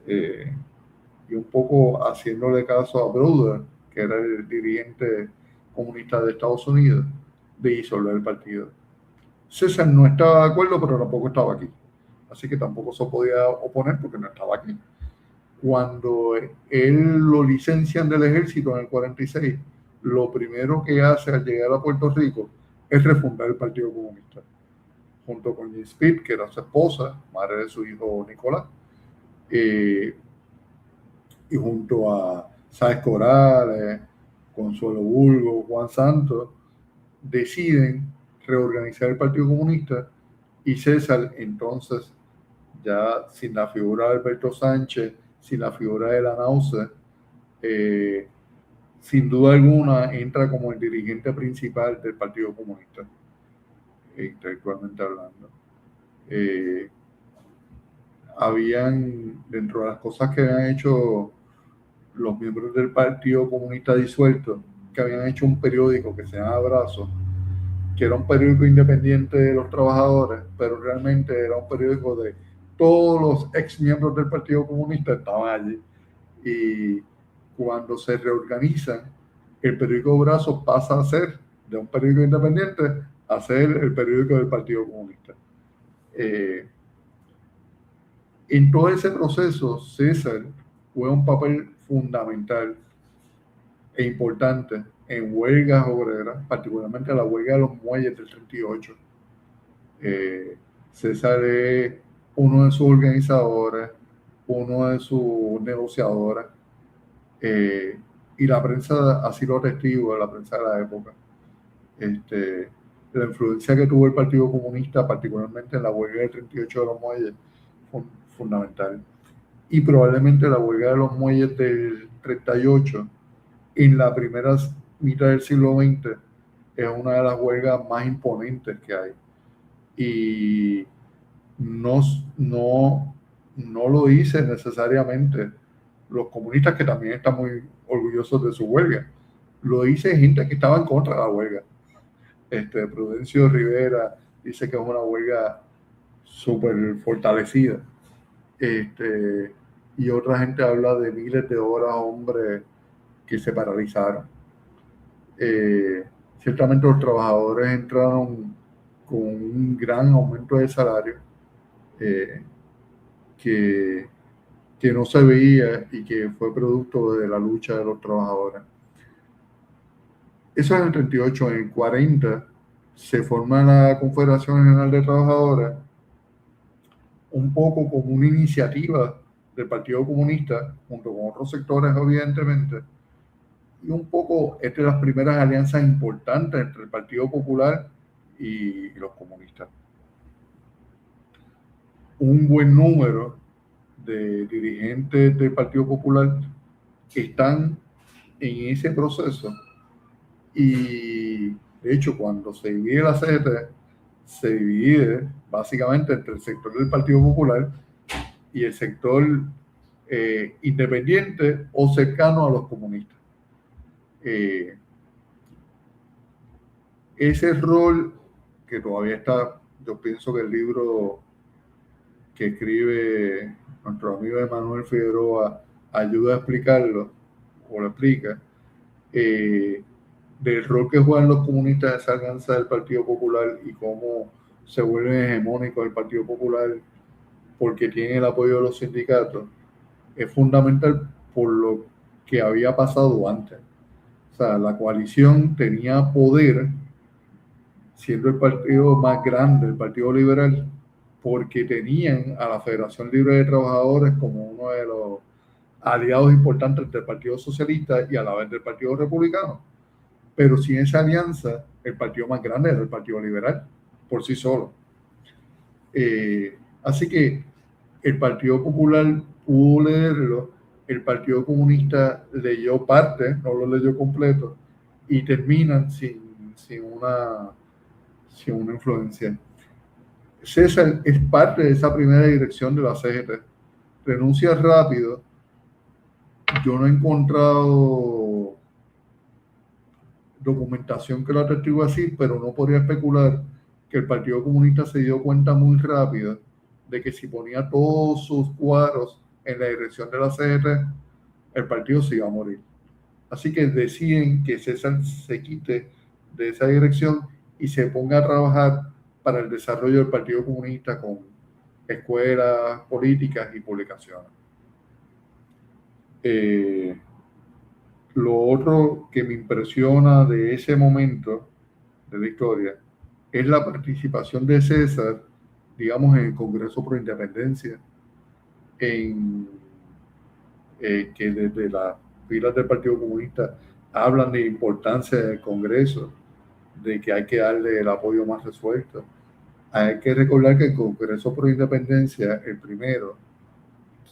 y un poco haciéndole caso a Browder, que era el dirigente comunista de Estados Unidos, de disolver el partido. César no estaba de acuerdo, pero tampoco estaba aquí. Así que tampoco se podía oponer porque no estaba aquí. Cuando él lo licencian del ejército en el 46, lo primero que hace al llegar a Puerto Rico es refundar el Partido Comunista, junto con Jim Speed, que era su esposa, madre de su hijo Nicolás, y junto a Sáenz Corales, Consuelo Burgos, Juan Santos, deciden reorganizar el Partido Comunista, y César, entonces, ya sin la figura de Alberto Sánchez, sin la figura de la Náusea, sin duda alguna entra como el dirigente principal del Partido Comunista, intelectualmente hablando. Habían, dentro de las cosas que habían hecho los miembros del Partido Comunista disuelto, que habían hecho un periódico que se llama Abrazo, que era un periódico independiente de los trabajadores, pero realmente era un periódico de todos los ex miembros del Partido Comunista, estaban allí. Y cuando se reorganizan, el periódico Abrazo pasa a ser de un periódico independiente a ser el periódico del Partido Comunista. En todo ese proceso, César juega un papel fundamental e importante en huelgas obreras, particularmente la huelga de los muelles del 38. César es uno de sus organizadores, uno de sus negociadores, y la prensa así lo atestigua, la prensa de la época. La influencia que tuvo el Partido Comunista, particularmente en la huelga del 38 de los muelles, fue fundamental. Y probablemente la huelga de los muelles del 38, en la primera mitad del siglo XX, es una de las huelgas más imponentes que hay. Y no lo dicen necesariamente los comunistas, que también están muy orgullosos de su huelga. Lo dice gente que estaba en contra de la huelga. Prudencio Rivera dice que es una huelga súper fortalecida. Y otra gente habla de miles de horas, hombres, que se paralizaron. Ciertamente los trabajadores entraron con un gran aumento de salario, que no se veía y que fue producto de la lucha de los trabajadores. Eso es en el 38. En el 40 se forma la Confederación General de Trabajadores, un poco como una iniciativa del Partido Comunista, junto con otros sectores, evidentemente, y un poco es de las primeras alianzas importantes entre el Partido Popular y los comunistas. Un buen número de dirigentes del Partido Popular están en ese proceso, y de hecho cuando se divide la CGT, se divide básicamente entre el sector del Partido Popular y el sector independiente o cercano a los comunistas. Ese rol que todavía está, yo pienso que el libro que escribe nuestro amigo Emanuel Figueroa ayuda a explicarlo, o lo explica, del rol que juegan los comunistas en esa alianza del Partido Popular y cómo se vuelve hegemónico el Partido Popular porque tiene el apoyo de los sindicatos, es fundamental por lo que había pasado antes. O sea, la coalición tenía poder, siendo el partido más grande, el Partido Liberal, porque tenían a la Federación Libre de Trabajadores como uno de los aliados importantes del Partido Socialista y a la vez del Partido Republicano. Pero sin esa alianza, el partido más grande era el Partido Liberal, por sí solo. Así que el Partido Popular pudo leerlo, el Partido Comunista leyó parte, no lo leyó completo, y terminan sin una influencia. César es parte de esa primera dirección de la CGT. Renuncia rápido. Yo no he encontrado documentación que lo atestigue así, pero no podría especular que el Partido Comunista se dio cuenta muy rápido de que si ponía todos sus cuadros en la dirección de la CGT, el partido se iba a morir. Así que deciden que César se quite de esa dirección y se ponga a trabajar para el desarrollo del Partido Comunista con escuelas, políticas y publicaciones. Lo otro que me impresiona de ese momento de la historia es la participación de César, digamos, en el Congreso Pro Independencia, que desde las filas del Partido Comunista hablan de la importancia del Congreso, de que hay que darle el apoyo más resuelto. Hay que recordar que el Congreso Pro Independencia, el primero,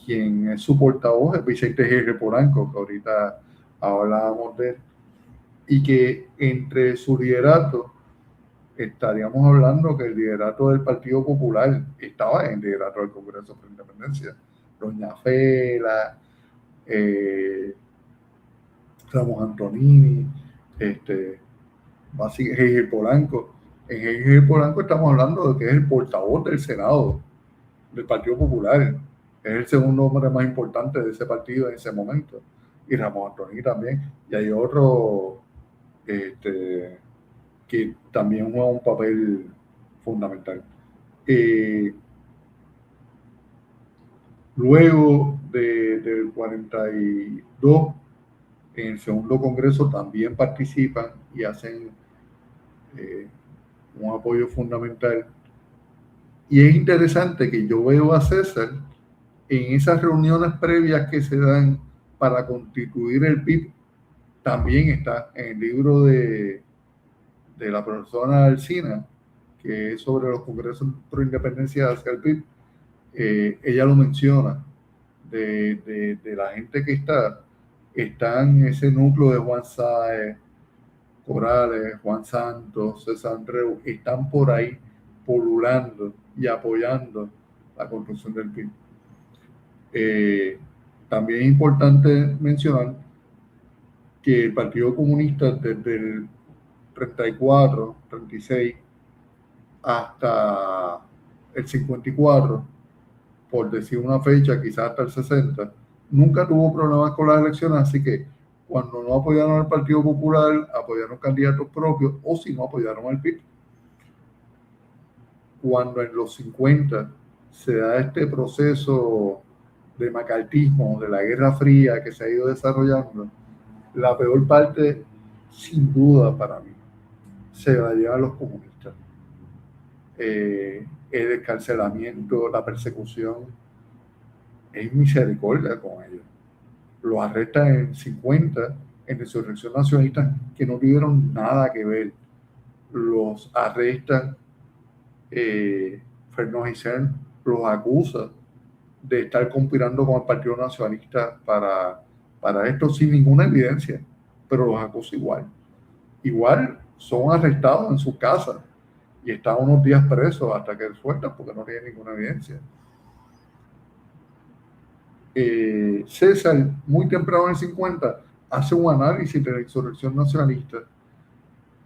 quien es su portavoz es Vicente G. Polanco, que ahorita hablábamos de él, y que entre su liderato estaríamos hablando que el liderato del Partido Popular estaba en el liderato del Congreso Pro Independencia. Doña Fela, Ramos Antonini, G. Polanco. En G. Polanco estamos hablando de que es el portavoz del Senado del Partido Popular. Es el segundo hombre más importante de ese partido en ese momento. Y Ramos Antonini también. Y hay otro que también juega un papel fundamental. Luego del 42, en el segundo congreso también participan y hacen un apoyo fundamental. Y es interesante que yo veo a César en esas reuniones previas que se dan para constituir el PIB. También está en el libro de la profesora Alsina, que es sobre los congresos pro independencia hacia el PIB. Ella lo menciona, de la gente que está en ese núcleo de Juan Sáez, Corales, Juan Santos, César Andreu, están por ahí polulando y apoyando la construcción del PIB. También es importante mencionar que el Partido Comunista desde el 34, 36 hasta el 54, por decir una fecha, quizás hasta el 60, nunca tuvo problemas con las elecciones, así que cuando no apoyaron al Partido Popular, apoyaron candidatos propios, o si no, apoyaron al PIB. Cuando en los 50 se da este proceso de macartismo, de la Guerra Fría que se ha ido desarrollando, la peor parte, sin duda para mí, se la llevan los comunistas. El descarcelamiento, la persecución, es misericordia con ellos. Los arrestan en 50 en insurrección nacionalista que no tuvieron nada que ver. Los arrestan, Fernando Gicén los acusa de estar conspirando con el Partido Nacionalista para esto sin ninguna evidencia, pero los acusa igual. Igual son arrestados en su casa y están unos días presos hasta que sueltan porque no tienen ninguna evidencia. César, muy temprano en el 50, hace un análisis de la insurrección nacionalista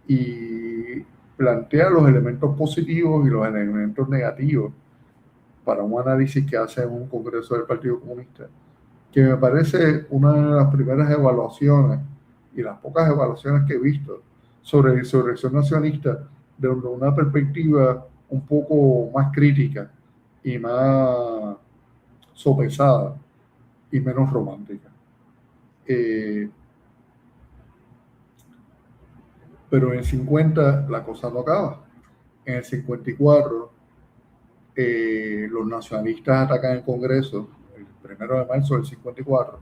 y plantea los elementos positivos y los elementos negativos para un análisis que hace en un congreso del Partido Comunista, que me parece una de las primeras evaluaciones y las pocas evaluaciones que he visto sobre la insurrección nacionalista desde una perspectiva un poco más crítica y más sopesada y menos romántica. Pero en el 50 la cosa no acaba. En el 54 los nacionalistas atacan el Congreso el 1 de marzo del 54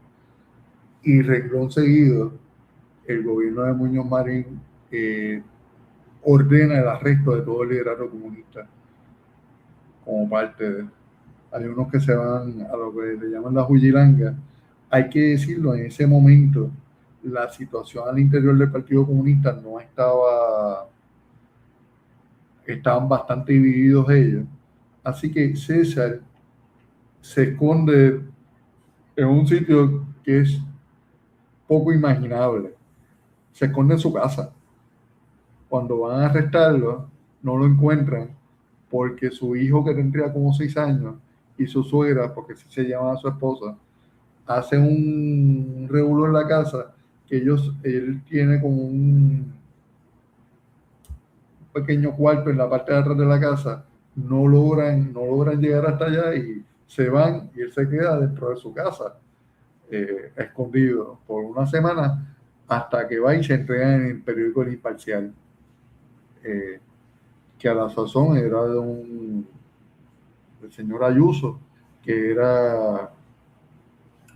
y renglón seguido el gobierno de Muñoz Marín ordena el arresto de todo el liderato comunista como parte de... Hay unos que se van a lo que le llaman la Juyilanga. Hay que decirlo, en ese momento la situación al interior del Partido Comunista no estaban bastante divididos ellos. Así que César se esconde en un sitio que es poco imaginable. Se esconde en su casa. Cuando van a arrestarlo, no lo encuentran porque su hijo, que tendría como 6 años, y su suegra, porque así se llama a su esposa, hacen un revuelo en la casa que él tiene como un pequeño cuarto en la parte de atrás de la casa, no logran llegar hasta allá y se van y él se queda dentro de su casa, escondido por una semana hasta que va y se entrega en el periódico El Imparcial, que a la sazón era del señor Ayuso, que era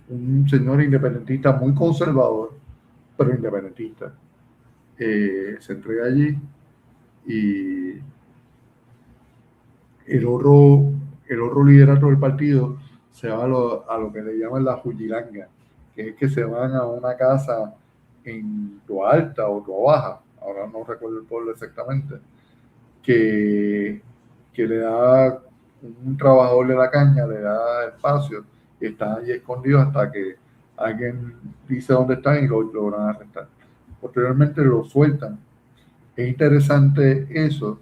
un señor independentista muy conservador, pero independentista. Se entrega allí y el otro liderato del partido se va a lo que le llaman la Juyilanga, que es que se van a una casa en Tua Alta o Tua Baja, ahora no recuerdo el pueblo exactamente, que le da un trabajador de la caña, le da espacio y están allí escondidos hasta que alguien dice dónde están y lo logran arrestar. Posteriormente lo sueltan. Es interesante eso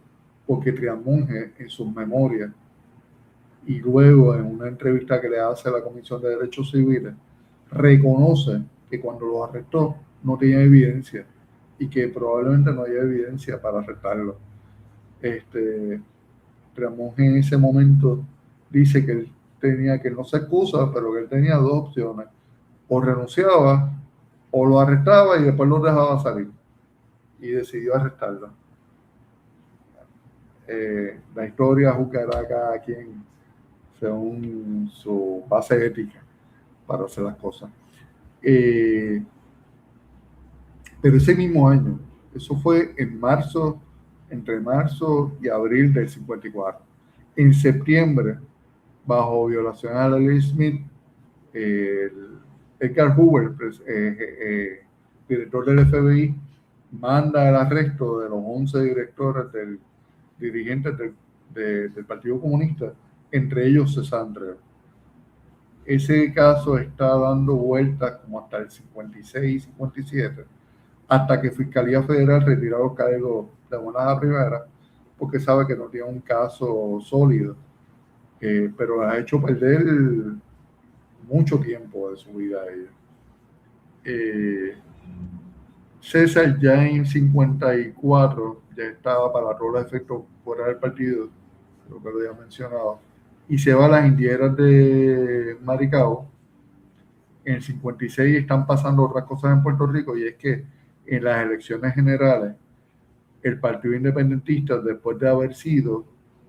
porque Triamonge en sus memorias y luego en una entrevista que le hace a la Comisión de Derechos Civiles reconoce que cuando lo arrestó no tenía evidencia y que probablemente no haya evidencia para arrestarlo. Triamonge en ese momento dice que que no se excusa, pero que él tenía dos opciones: o renunciaba o lo arrestaba y después lo dejaba salir, y decidió arrestarlo. La historia juzgará a cada quien según su base ética para hacer las cosas. Pero ese mismo año, eso fue en marzo, entre marzo y abril del 54. En septiembre, bajo violación a la ley Smith, Edgar Hoover, director del FBI, manda el arresto de los 11 dirigentes del Partido Comunista, entre ellos César Andreu. Ese caso está dando vueltas como hasta el 56, 57, hasta que Fiscalía Federal retira los cargos de buenas a primeras, porque sabe que no tiene un caso sólido, pero ha hecho perder mucho tiempo de su vida a ella. César ya en 54 ya estaba para todos los efectos fuera del partido, lo que lo había mencionado, y se va a las Indieras de Maricao. En el 56 están pasando otras cosas en Puerto Rico, y es que en las elecciones generales el Partido Independentista, después de haber sido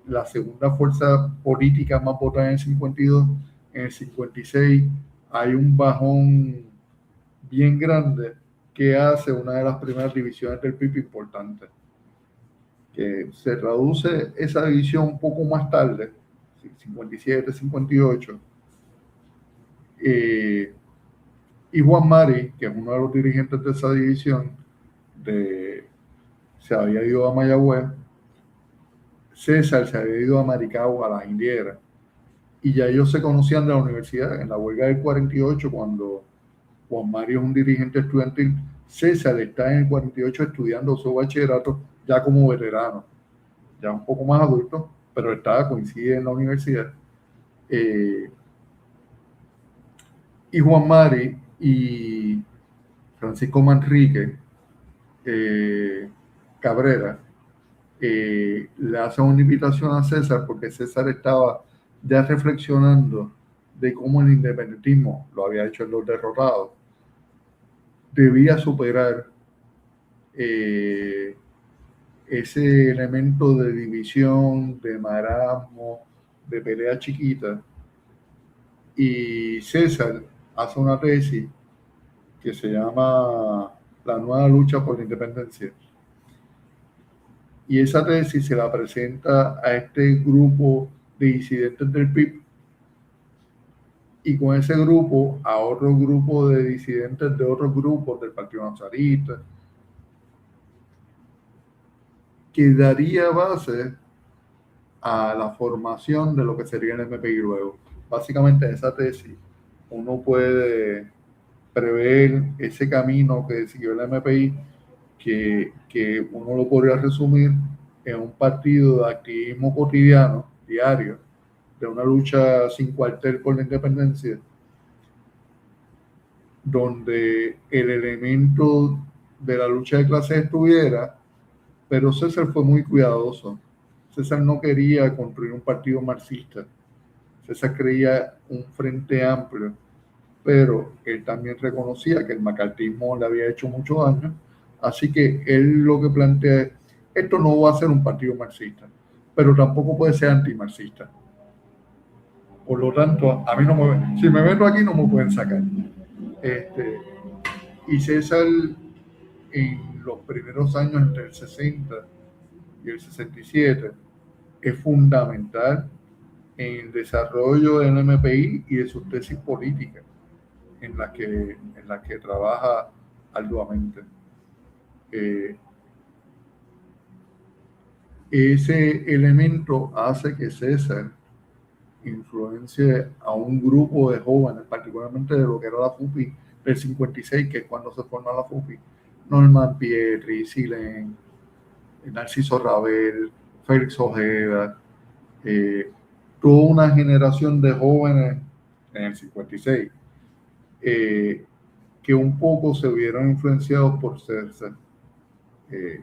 la segunda fuerza política más votada en el 52, en el 56 hay un bajón bien grande que hace una de las primeras divisiones del PIB importante, que se reduce esa división un poco más tarde, 57, 58, y Juan Mari, que es uno de los dirigentes de esa división, se había ido a Mayagüez. César se había ido a Maricao, a las Indieras, y ya ellos se conocían de la universidad. En la huelga del 48, cuando Juan Mario es un dirigente estudiantil, César está en el 48 estudiando su bachillerato ya como veterano, ya un poco más adulto, pero coincide en la universidad. Y Juan Mari y Francisco Manrique Cabrera le hacen una invitación a César porque César estaba ya reflexionando de cómo el independentismo, lo había hecho en los derrotados, debía superar ese elemento de división, de marasmo, de pelea chiquita, y César hace una tesis que se llama La nueva lucha por la independencia. Y esa tesis se la presenta a este grupo de disidentes del PIB, y con ese grupo a otro grupo de disidentes de otros grupos del Partido Nazarista, que daría base a la formación de lo que sería el MPI luego. Básicamente, esa tesis uno puede prever ese camino que siguió el MPI, que uno lo podría resumir en un partido de activismo cotidiano, diario, de una lucha sin cuartel por la independencia, donde el elemento de la lucha de clases estuviera, pero César fue muy cuidadoso. César no quería construir un partido marxista. César creía un frente amplio, pero él también reconocía que el macartismo le había hecho mucho daño, así que él lo que plantea es, esto no va a ser un partido marxista, pero tampoco puede ser antimarxista. Por lo tanto, a mí no me, si me meto aquí no me pueden sacar. Y César, en los primeros años entre el 60 y el 67, es fundamental en el desarrollo del MPI y de sus tesis políticas, en las que trabaja arduamente. Ese elemento hace que César influencie a un grupo de jóvenes, particularmente de lo que era la FUPI del 56, que es cuando se forma la FUPI: Norman Pietri, Silén, Narciso Rabel, Félix Ojeda, toda una generación de jóvenes en el 56 que un poco se vieron influenciados por César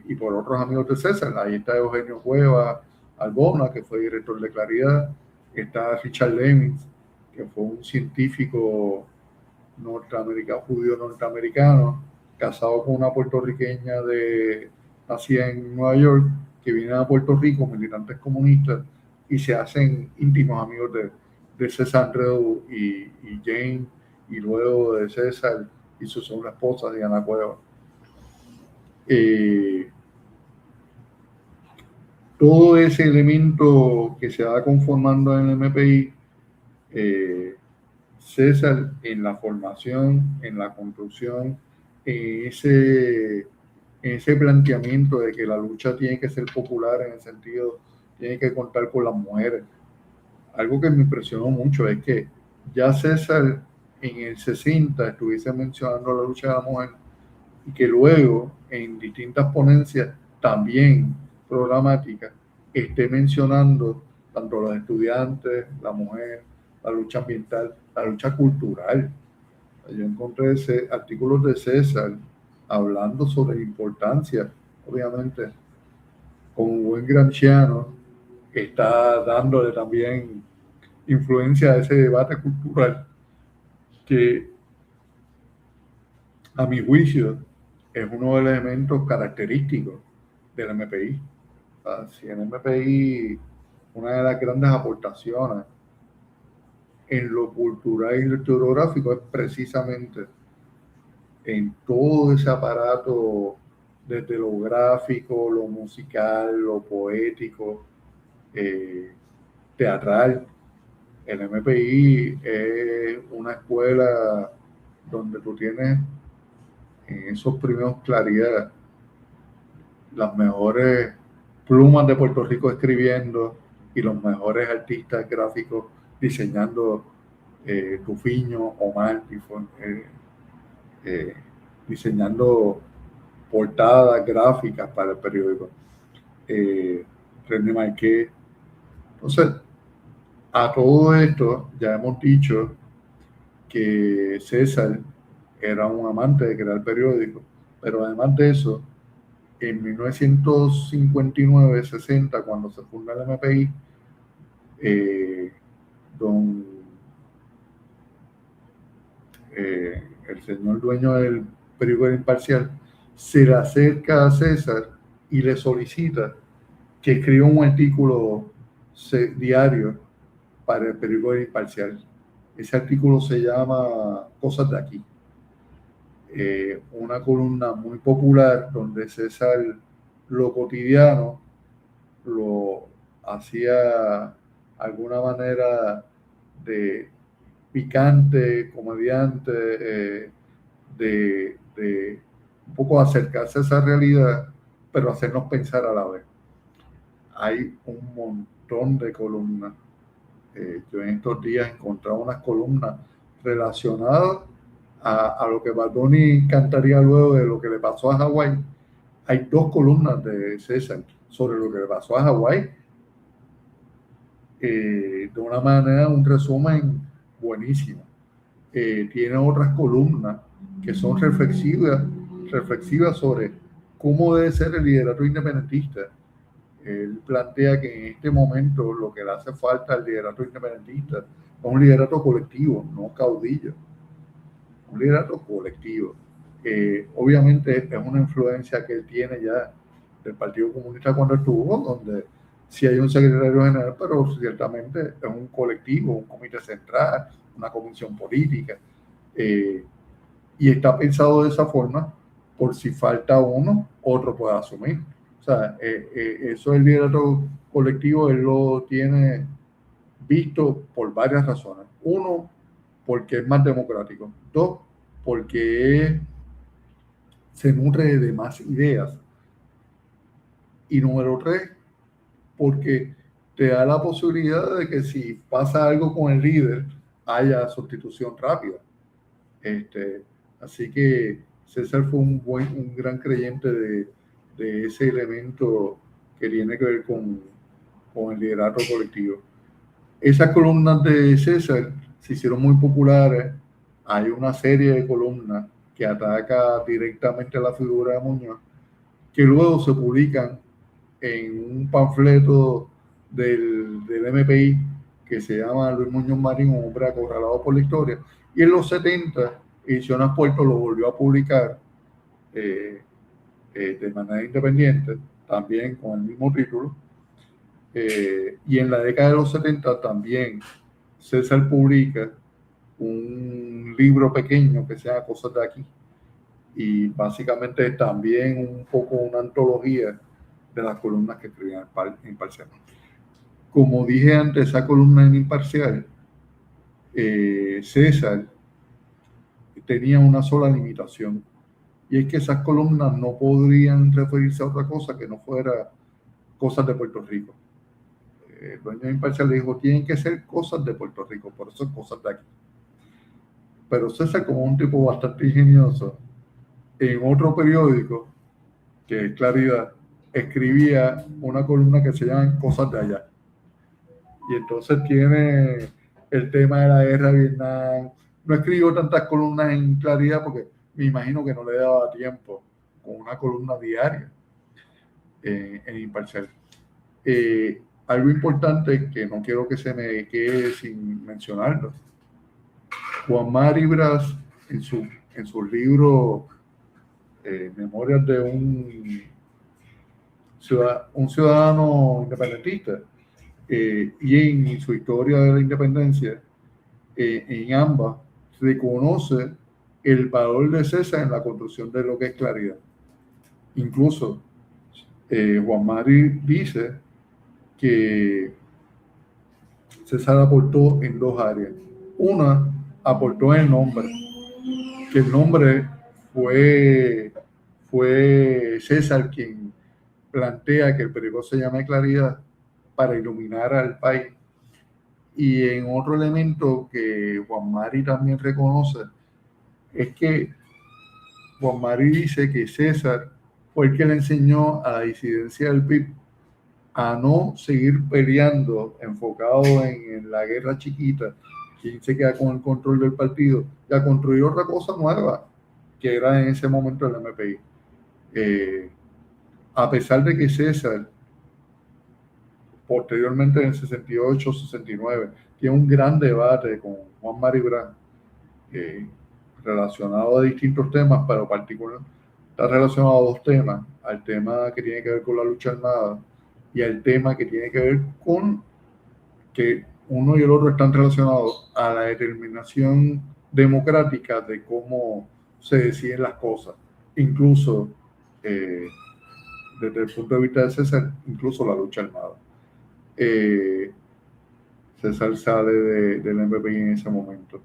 y por otros amigos de César. Ahí está Eugenio Cueva Albona, que fue director de Claridad. Está Richard Lemmings, que fue un científico judío norteamericano, casado con una puertorriqueña nacida en Nueva York, que vienen a Puerto Rico, militantes comunistas, y se hacen íntimos amigos de César Andreu y Jane, y luego de César y su segunda esposa, Diana Cueva. Todo ese elemento que se va conformando en el MPI, César, en la formación, en la construcción, en ese planteamiento de que la lucha tiene que ser popular, en el sentido, tiene que contar con las mujeres. Algo que me impresionó mucho es que ya César en el 60 estuviese mencionando la lucha de la mujer, y que luego en distintas ponencias también programáticas esté mencionando tanto los estudiantes, la mujer, la lucha ambiental, la lucha cultural. Yo encontré artículos de César hablando sobre la importancia, obviamente, como buen gramsciano, está dándole también influencia a ese debate cultural que, a mi juicio, es uno de los elementos característicos del MPI. Si el MPI, una de las grandes aportaciones en lo cultural y lo historiográfico, es precisamente en todo ese aparato, desde lo gráfico, lo musical, lo poético, teatral. El MPI es una escuela donde tú tienes en esos primeros Claridad las mejores plumas de Puerto Rico escribiendo y los mejores artistas gráficos diseñando, Tufiño, Omar, diseñando portadas gráficas para el periódico, René Marqués. Entonces, a todo esto ya hemos dicho que César era un amante de crear periódicos, pero además de eso, en 1959-60, cuando se funda el MPI, el señor dueño del periódico Imparcial se le acerca a César y le solicita que escriba un artículo diario para el periódico El Imparcial. Ese artículo se llama Cosas de aquí. Una columna muy popular donde César lo cotidiano lo hacía alguna manera de picante, comediante, de un poco acercarse a esa realidad, pero hacernos pensar a la vez. Hay un montón de columnas. Yo en estos días encontraba unas columnas relacionadas a lo que Bad Bunny cantaría luego de lo que le pasó a Hawái. Hay 2 columnas de César sobre lo que le pasó a Hawái, de una manera, un resumen buenísimo. Tiene otras columnas que son reflexivas sobre cómo debe ser el liderato independentista. Él plantea que en este momento lo que le hace falta al liderato independentista es un liderato colectivo, no caudillo. Un liderato colectivo. Obviamente es una influencia que él tiene ya del Partido Comunista cuando estuvo, donde sí hay un secretario general, pero ciertamente es un colectivo, un comité central, una comisión política. Y está pensado de esa forma, por si falta uno, otro puede asumir. O sea, eso del liderato colectivo, él lo tiene visto por varias razones. 1, porque es más democrático. 2, porque se nutre de más ideas. Y número 3, porque te da la posibilidad de que si pasa algo con el líder, haya sustitución rápida. Así que César fue un gran creyente de ese elemento que tiene que ver con el liderato colectivo. Esas columnas de César se hicieron muy populares. Hay una serie de columnas que ataca directamente a la figura de Muñoz, que luego se publican en un panfleto del MPI que se llama Luis Muñoz Marín, un hombre acorralado por la historia. Y en los 70, Ediciones Puerto lo volvió a publicar de manera independiente, también con el mismo título. Y en la década de los 70 también César publica un libro pequeño que se llama Cosas de aquí, y básicamente también un poco una antología de las columnas que escribían en Imparcial. Como dije antes, esa columna en Imparcial, César tenía una sola limitación, y es que esas columnas no podrían referirse a otra cosa que no fuera cosas de Puerto Rico. El dueño de Imparcial le dijo, tienen que ser cosas de Puerto Rico, por eso cosas de aquí. Pero César, como un tipo bastante ingenioso, en otro periódico, que es Claridad, escribía una columna que se llama Cosas de allá. Y entonces tiene el tema de la guerra de Vietnam. No escribió tantas columnas en Claridad porque me imagino que no le daba tiempo con una columna diaria en Imparcial. Algo importante que no quiero que se me quede sin mencionarlo. Juan Mari Brás, en su libro Memorias de un ciudadano independentista, y en su historia de la independencia, en ambas, reconoce el valor de César en la construcción de lo que es Claridad. Incluso Juan Mari dice que César aportó en 2 áreas. Una, aportó en el nombre, que el nombre fue César quien plantea que el periódico se llame Claridad para iluminar al país. Y en otro elemento que Juan Mari también reconoce es que Juan Mari dice que César fue el que le enseñó a la disidencia del PIB a no seguir peleando enfocado en la guerra chiquita, quien se queda con el control del partido, y a construir otra cosa nueva, que era en ese momento el MPI. A pesar de que César, posteriormente en el 68-69, tiene un gran debate con Juan Mari Brás, relacionado a distintos temas, pero particular está relacionado a 2 temas, al tema que tiene que ver con la lucha armada y al tema que tiene que ver con que uno y el otro están relacionados a la determinación democrática de cómo se deciden las cosas. Incluso, desde el punto de vista de César, incluso la lucha armada. César sale del MPI en ese momento.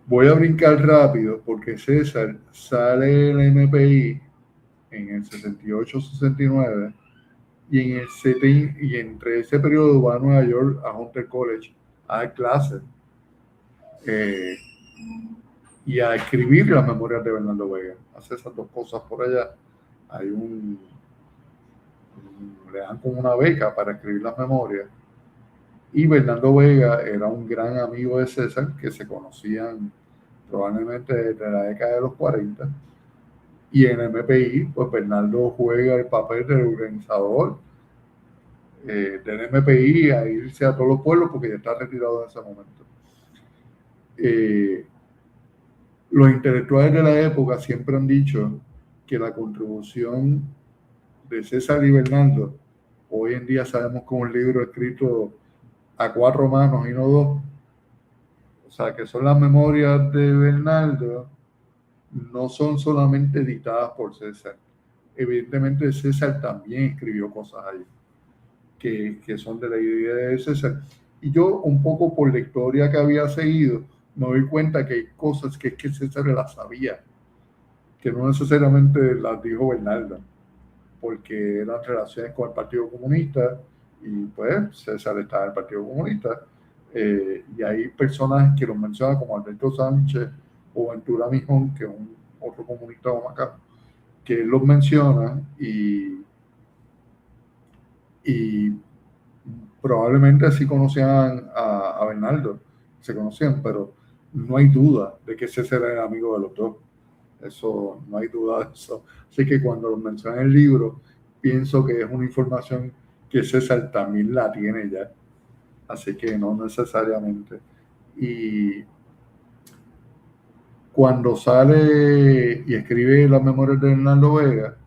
Voy a brincar rápido porque César sale del MPI en el 68-69 y entre ese periodo va a Nueva York, a Hunter College, a dar clases y a escribir las memorias de Bernardo Vega. Hace esas dos cosas por allá. Hay le dan como una beca para escribir las memorias. Y Bernardo Vega era un gran amigo de César, que se conocían probablemente desde la década de los 40. Y en MPI, pues Bernardo juega el papel del organizador del MPI a irse a todos los pueblos porque ya está retirado en ese momento. Los intelectuales de la época siempre han dicho que la contribución de César y Bernardo, hoy en día sabemos que un libro escrito a 4 manos y no 2, o sea, que son las memorias de Bernardo, no son solamente editadas por César. Evidentemente César también escribió cosas ahí que son de la idea de César. Y yo, un poco por la historia que había seguido, me doy cuenta que hay cosas que es que César las sabía, que no necesariamente las dijo Bernardo, porque eran relaciones con el Partido Comunista, y pues César estaba en el Partido Comunista, y hay personas que los mencionan como Alberto Sánchez o Ventura Mijón, que es otro comunista acá, que él los menciona y probablemente sí conocían a Bernardo, se conocían, pero no hay duda de que César era amigo de los dos. Eso, no hay duda de eso. Así que cuando lo menciona en el libro, pienso que es una información que César también la tiene ya. Así que no necesariamente. Y cuando sale y escribe las memorias de Bernardo Vega,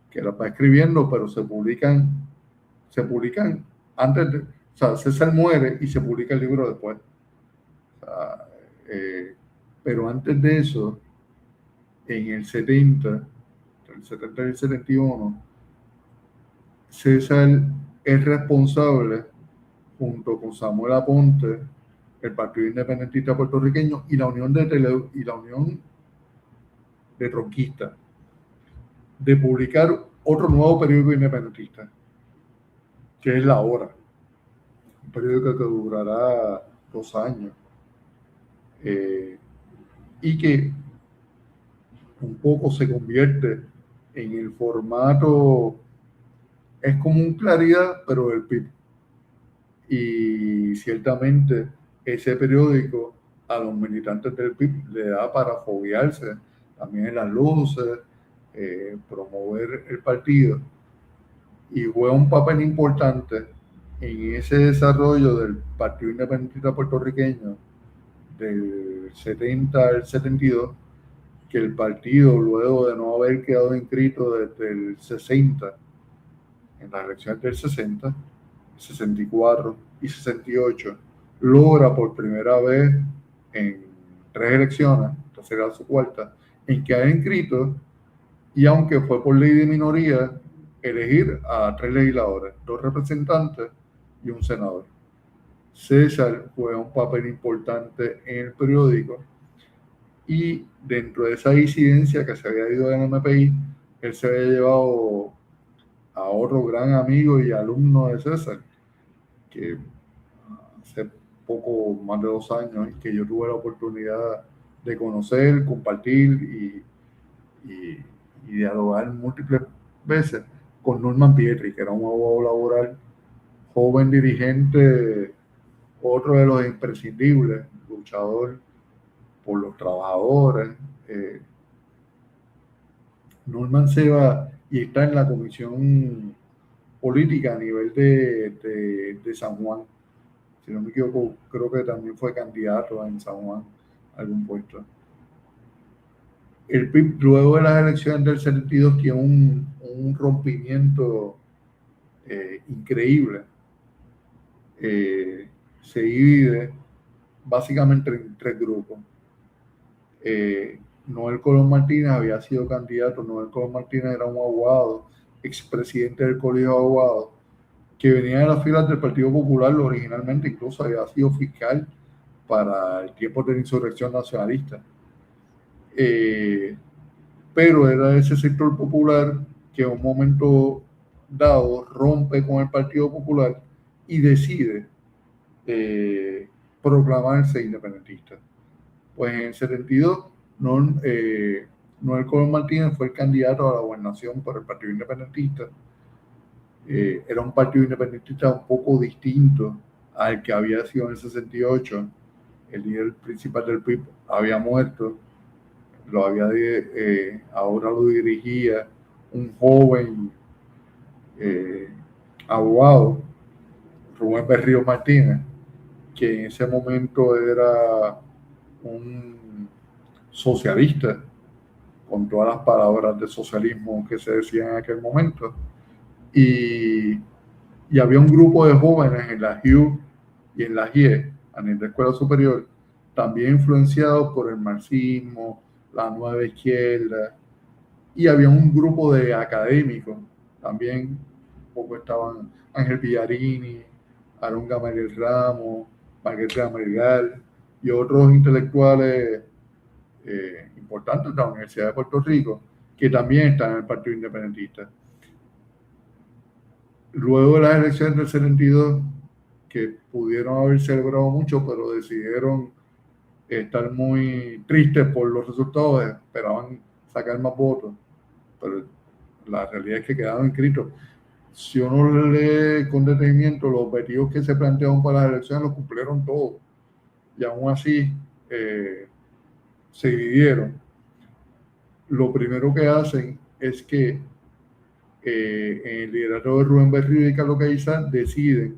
que las va escribiendo, pero se publican antes de, o sea, César muere y se publica el libro después. O sea, pero antes de eso, en el 70, entre el 70 y el 71, César es responsable, junto con Samuel Aponte, el Partido Independentista Puertorriqueño y la Unión de Tronquistas, de publicar otro nuevo periódico independentista, que es La Hora, un periódico que durará 2 años, y que un poco se convierte en el formato, es como un Claridad, pero del PIB. Y ciertamente ese periódico a los militantes del PIB le da para foguearse también en las luces, promover el partido, y juega un papel importante en ese desarrollo del Partido Independentista Puertorriqueño del 70 al 72, que el partido, luego de no haber quedado inscrito desde el 60, en las elecciones del 60, 64 y 68, logra por primera vez en 3 elecciones, esta será su cuarta, en que ha inscrito, y aunque fue por ley de minoría, elegir a 3 legisladores, 2 representantes y un senador. César juega un papel importante en el periódico, y dentro de esa disidencia que se había ido en el MPI, él se había llevado a otro gran amigo y alumno de César, que hace poco, más de 2 años, que yo tuve la oportunidad de conocer, compartir y dialogar múltiples veces con Norman Pietri, que era un abogado laboral, joven dirigente, otro de los imprescindibles, luchador por los trabajadores. Norman se va y está en la comisión política a nivel de San Juan. Si no me equivoco, creo que también fue candidato en San Juan a algún puesto. El PIB, luego de las elecciones del 72, tiene un rompimiento increíble. Se divide básicamente en tres grupos. Noel Colón Martínez había sido candidato. Noel Colón Martínez era un abogado, expresidente del Colegio de Abogados, que venía de las filas del Partido Popular originalmente, incluso había sido fiscal para el tiempo de la insurrección nacionalista. Pero era ese sector popular que en un momento dado rompe con el Partido Popular y decide proclamarse independentista. Pues en el 72, Noel Colón Martínez fue el candidato a la gobernación por el Partido Independentista. Era un partido independentista un poco distinto al que había sido en el 68. El líder principal del PIB había muerto, ahora lo dirigía un joven abogado, Rubén Berrío Martínez, que en ese momento era un socialista, con todas las palabras de socialismo que se decían en aquel momento. Y había un grupo de jóvenes en la HUE y en la GIE, a nivel de escuela superior, también influenciados por el marxismo, la nueva izquierda, y había un grupo de académicos, también un poco estaban Ángel Villarini, Aarón Gamaliel Ramos, Margarita Melgar y otros intelectuales importantes de la Universidad de Puerto Rico, que también están en el Partido Independentista. Luego de las elecciones del 72, que pudieron haber celebrado mucho, pero decidieron estar muy tristes por los resultados, esperaban sacar más votos, pero la realidad es que quedaron inscritos. Si uno lee con detenimiento los objetivos que se plantearon para las elecciones, los cumplieron todos, y aún así se dividieron. Lo primero que hacen es que en el liderazgo de Rubén Berrío y Carlos Caizán deciden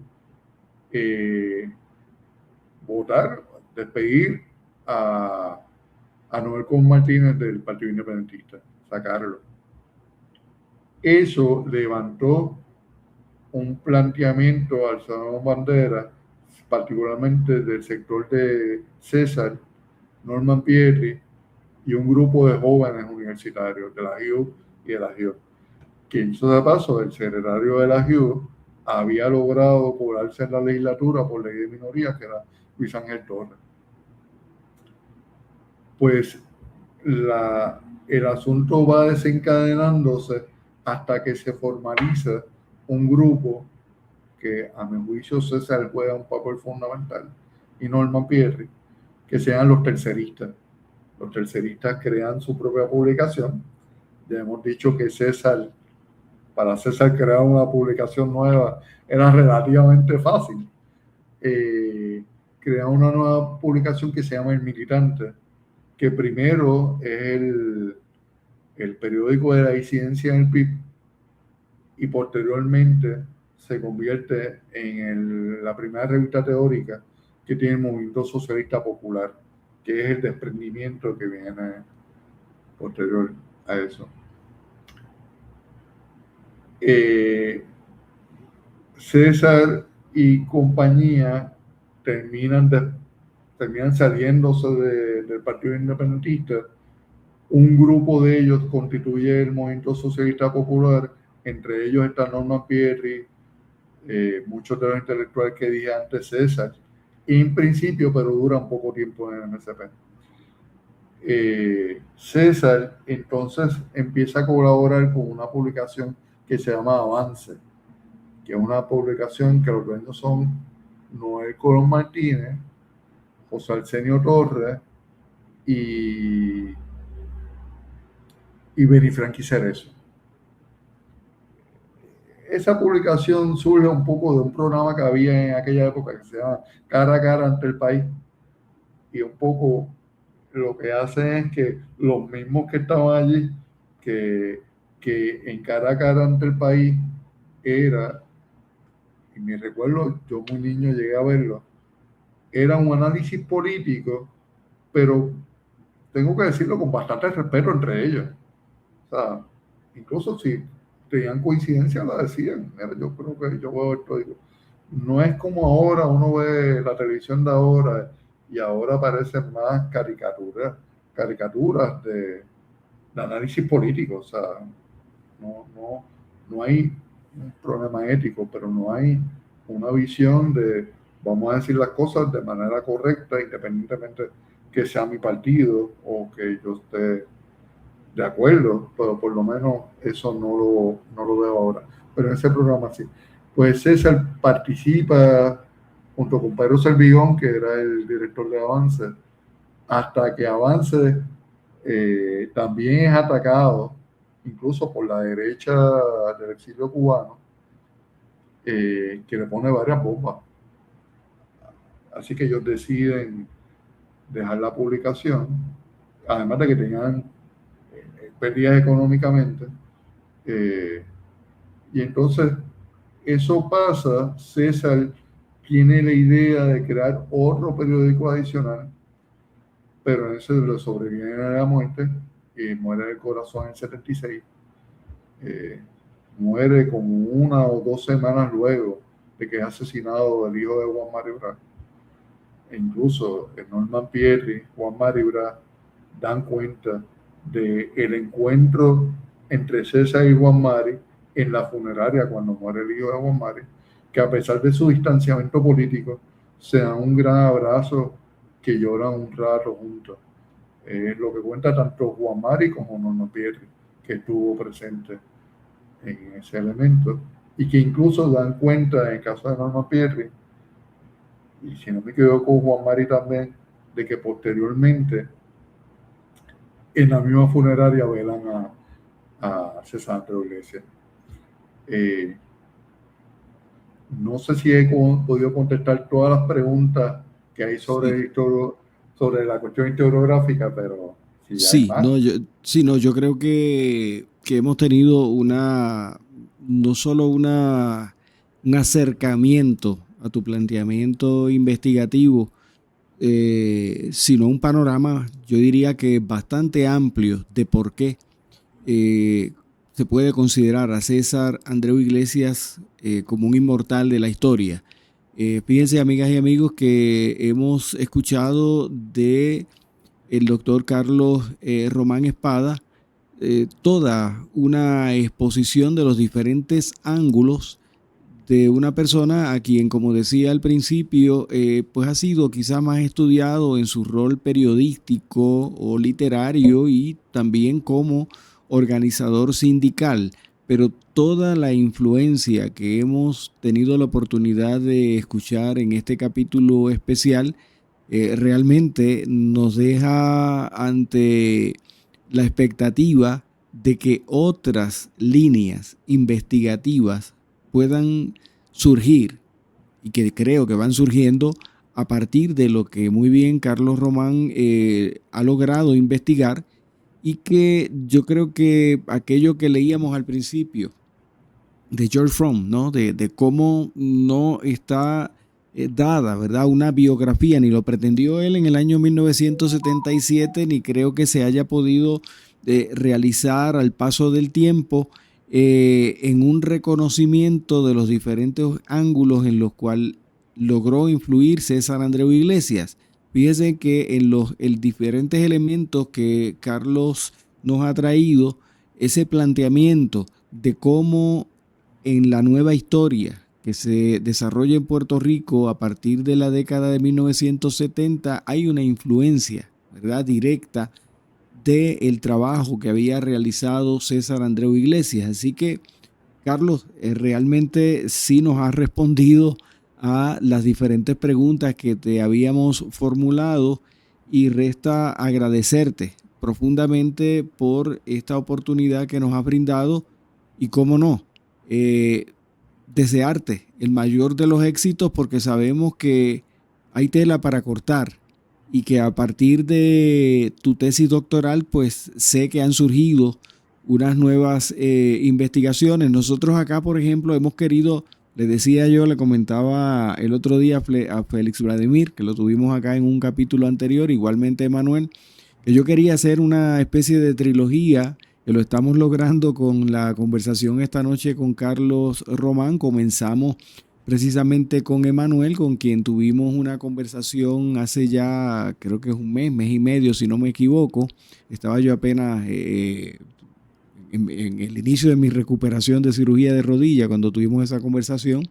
votar, despedir a Noel Colón Martínez del Partido Independentista, sacarlo. Eso levantó un planteamiento al Salón Bandera, particularmente del sector de César, Norman Pierri y un grupo de jóvenes universitarios de la HUE y de la GIO. Que hizo de paso, el secretario de la HUE había logrado colarse en la legislatura por ley de minoría, que era Luis Ángel Torres. Pues el asunto va desencadenándose hasta que se formaliza un grupo que a mi juicio César juega un papel fundamental, y Norman Pierri, que sean los terceristas. Los terceristas crean su propia publicación. Ya hemos dicho que para César crear una publicación nueva era relativamente fácil. Crea una nueva publicación que se llama El Militante, que primero es el periódico de la disidencia en el PIB y posteriormente se convierte en la primera revista teórica que tiene el movimiento socialista popular, que es el desprendimiento que viene posterior a eso. César y compañía terminan saliéndose del Partido Independentista. Un grupo de ellos constituye el movimiento socialista popular, entre ellos está Norman Pierri, muchos de los intelectuales que dije antes, César, en principio, pero duran poco tiempo en el MSP. César entonces empieza a colaborar con una publicación que se llama Avance, que es una publicación que los dueños son Noel Colón Martínez, José Arsenio Torres y Benifranqui Cerezo. Esa publicación surge un poco de un programa que había en aquella época que se llama Cara a Cara ante el País, y un poco lo que hacen es que los mismos que estaban allí, que en Cara a Cara ante el País era, y me recuerdo, yo muy niño llegué a verlo, era un análisis político, pero tengo que decirlo con bastante respeto entre ellos. O sea, incluso si tenían coincidencia, la decían. Mira, yo creo que yo veo esto, digo, no es como ahora, uno ve la televisión de ahora y ahora aparecen más caricaturas de análisis político. O sea, no hay un problema ético, pero no hay una visión de vamos a decir las cosas de manera correcta, independientemente que sea mi partido o que yo esté de acuerdo, pero por lo menos eso no lo veo ahora. Pero en ese programa sí. Pues César participa junto con Pedro Servigón, que era el director de Avance, hasta que Avance también es atacado, incluso por la derecha del exilio cubano, que le pone varias bombas. Así que ellos deciden dejar la publicación, además de que tenían pérdidas económicamente. Y entonces eso pasa, César tiene la idea de crear otro periódico adicional, pero en ese le sobreviene la muerte y muere del corazón en el 76. Muere como 1 o 2 semanas luego de que es asesinado el hijo de Juan Maribra. E incluso Norman Pietri, Juan Maribra dan cuenta del encuentro entre César y Juan Mari en la funeraria cuando muere el hijo de Juan Mari, que a pesar de su distanciamiento político, se dan un gran abrazo, que lloran un rato juntos. Lo que cuenta tanto Juan Mari como Norman Pietri, que estuvo presente en ese elemento, y que incluso dan cuenta en el caso de Norman Pietri, y si no me equivoco Juan Mari también, de que posteriormente en la misma funeraria velan a César Andreu Iglesias. No sé si he podido contestar todas las preguntas que hay sobre, sobre la cuestión historiográfica, pero si yo creo que hemos tenido no solo un acercamiento a tu planteamiento investigativo, sino un panorama, yo diría que bastante amplio de por qué se puede considerar a César Andreu Iglesias como un inmortal de la historia. Fíjense, amigas y amigos, que hemos escuchado de el doctor Carlos Román Espada toda una exposición de los diferentes ángulos de una persona a quien, como decía al principio, pues ha sido quizá más estudiado en su rol periodístico o literario y también como organizador sindical, pero toda la influencia que hemos tenido la oportunidad de escuchar en este capítulo especial realmente nos deja ante la expectativa de que otras líneas investigativas puedan surgir y que creo que van surgiendo a partir de lo que muy bien Carlos Román ha logrado investigar, y que yo creo que aquello que leíamos al principio de George Fromm, ¿no? de cómo no está dada, ¿verdad?, una biografía, ni lo pretendió él en el año 1977, ni creo que se haya podido realizar al paso del tiempo, en un reconocimiento de los diferentes ángulos en los cuales logró influir César Andreu Iglesias. Fíjense que en los diferentes elementos que Carlos nos ha traído, ese planteamiento de cómo en la nueva historia que se desarrolla en Puerto Rico a partir de la década de 1970 hay una influencia, ¿verdad?, directa del trabajo que había realizado César Andreu Iglesias. Así que, Carlos, realmente sí nos has respondido a las diferentes preguntas que te habíamos formulado, y resta agradecerte profundamente por esta oportunidad que nos has brindado y, cómo no, desearte el mayor de los éxitos, porque sabemos que hay tela para cortar y que a partir de tu tesis doctoral pues sé que han surgido unas nuevas investigaciones. Nosotros acá, por ejemplo, hemos querido, le comentaba el otro día a Félix Vladimir, que lo tuvimos acá en un capítulo anterior, igualmente Manuel, que yo quería hacer una especie de trilogía que lo estamos logrando con la conversación esta noche con Carlos Román. Comenzamos precisamente con Emanuel, con quien tuvimos una conversación hace ya, creo que es un mes y medio, si no me equivoco. Estaba yo apenas en el inicio de mi recuperación de cirugía de rodilla cuando tuvimos esa conversación.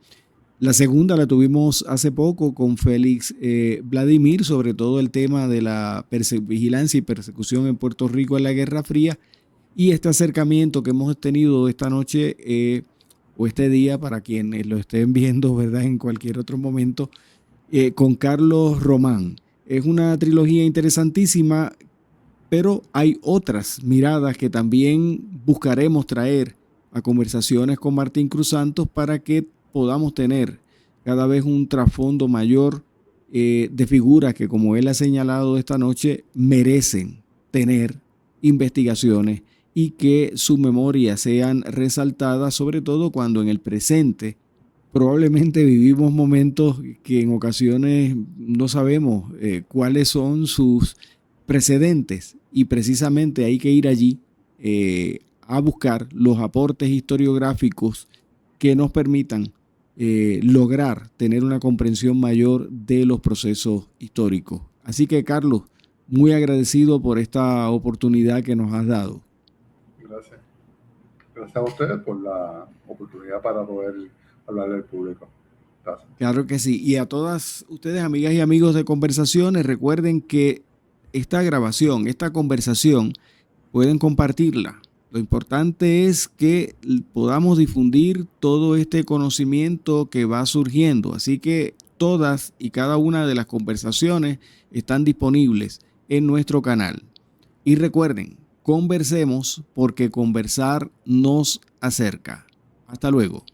La segunda la tuvimos hace poco con Félix Vladimir, sobre todo el tema de la vigilancia y persecución en Puerto Rico en la Guerra Fría, y este acercamiento que hemos tenido esta noche o este día, para quienes lo estén viendo, ¿verdad?, en cualquier otro momento, con Carlos Román. Es una trilogía interesantísima, pero hay otras miradas que también buscaremos traer a conversaciones con Martín Cruz Santos para que podamos tener cada vez un trasfondo mayor de figuras que, como él ha señalado esta noche, merecen tener investigaciones y que su memoria sean resaltadas, sobre todo cuando en el presente probablemente vivimos momentos que en ocasiones no sabemos cuáles son sus precedentes, y precisamente hay que ir allí a buscar los aportes historiográficos que nos permitan lograr tener una comprensión mayor de los procesos históricos. Así que, Carlos, muy agradecido por esta oportunidad que nos has dado. Gracias. Gracias a ustedes por la oportunidad para poder hablarle al público. Gracias. Claro que sí. Y a todas ustedes, amigas y amigos de Conversaciones, recuerden que esta grabación, esta conversación, pueden compartirla. Lo importante es que podamos difundir todo este conocimiento que va surgiendo. Así que todas y cada una de las conversaciones están disponibles en nuestro canal. Y recuerden, conversemos porque conversar nos acerca. Hasta luego.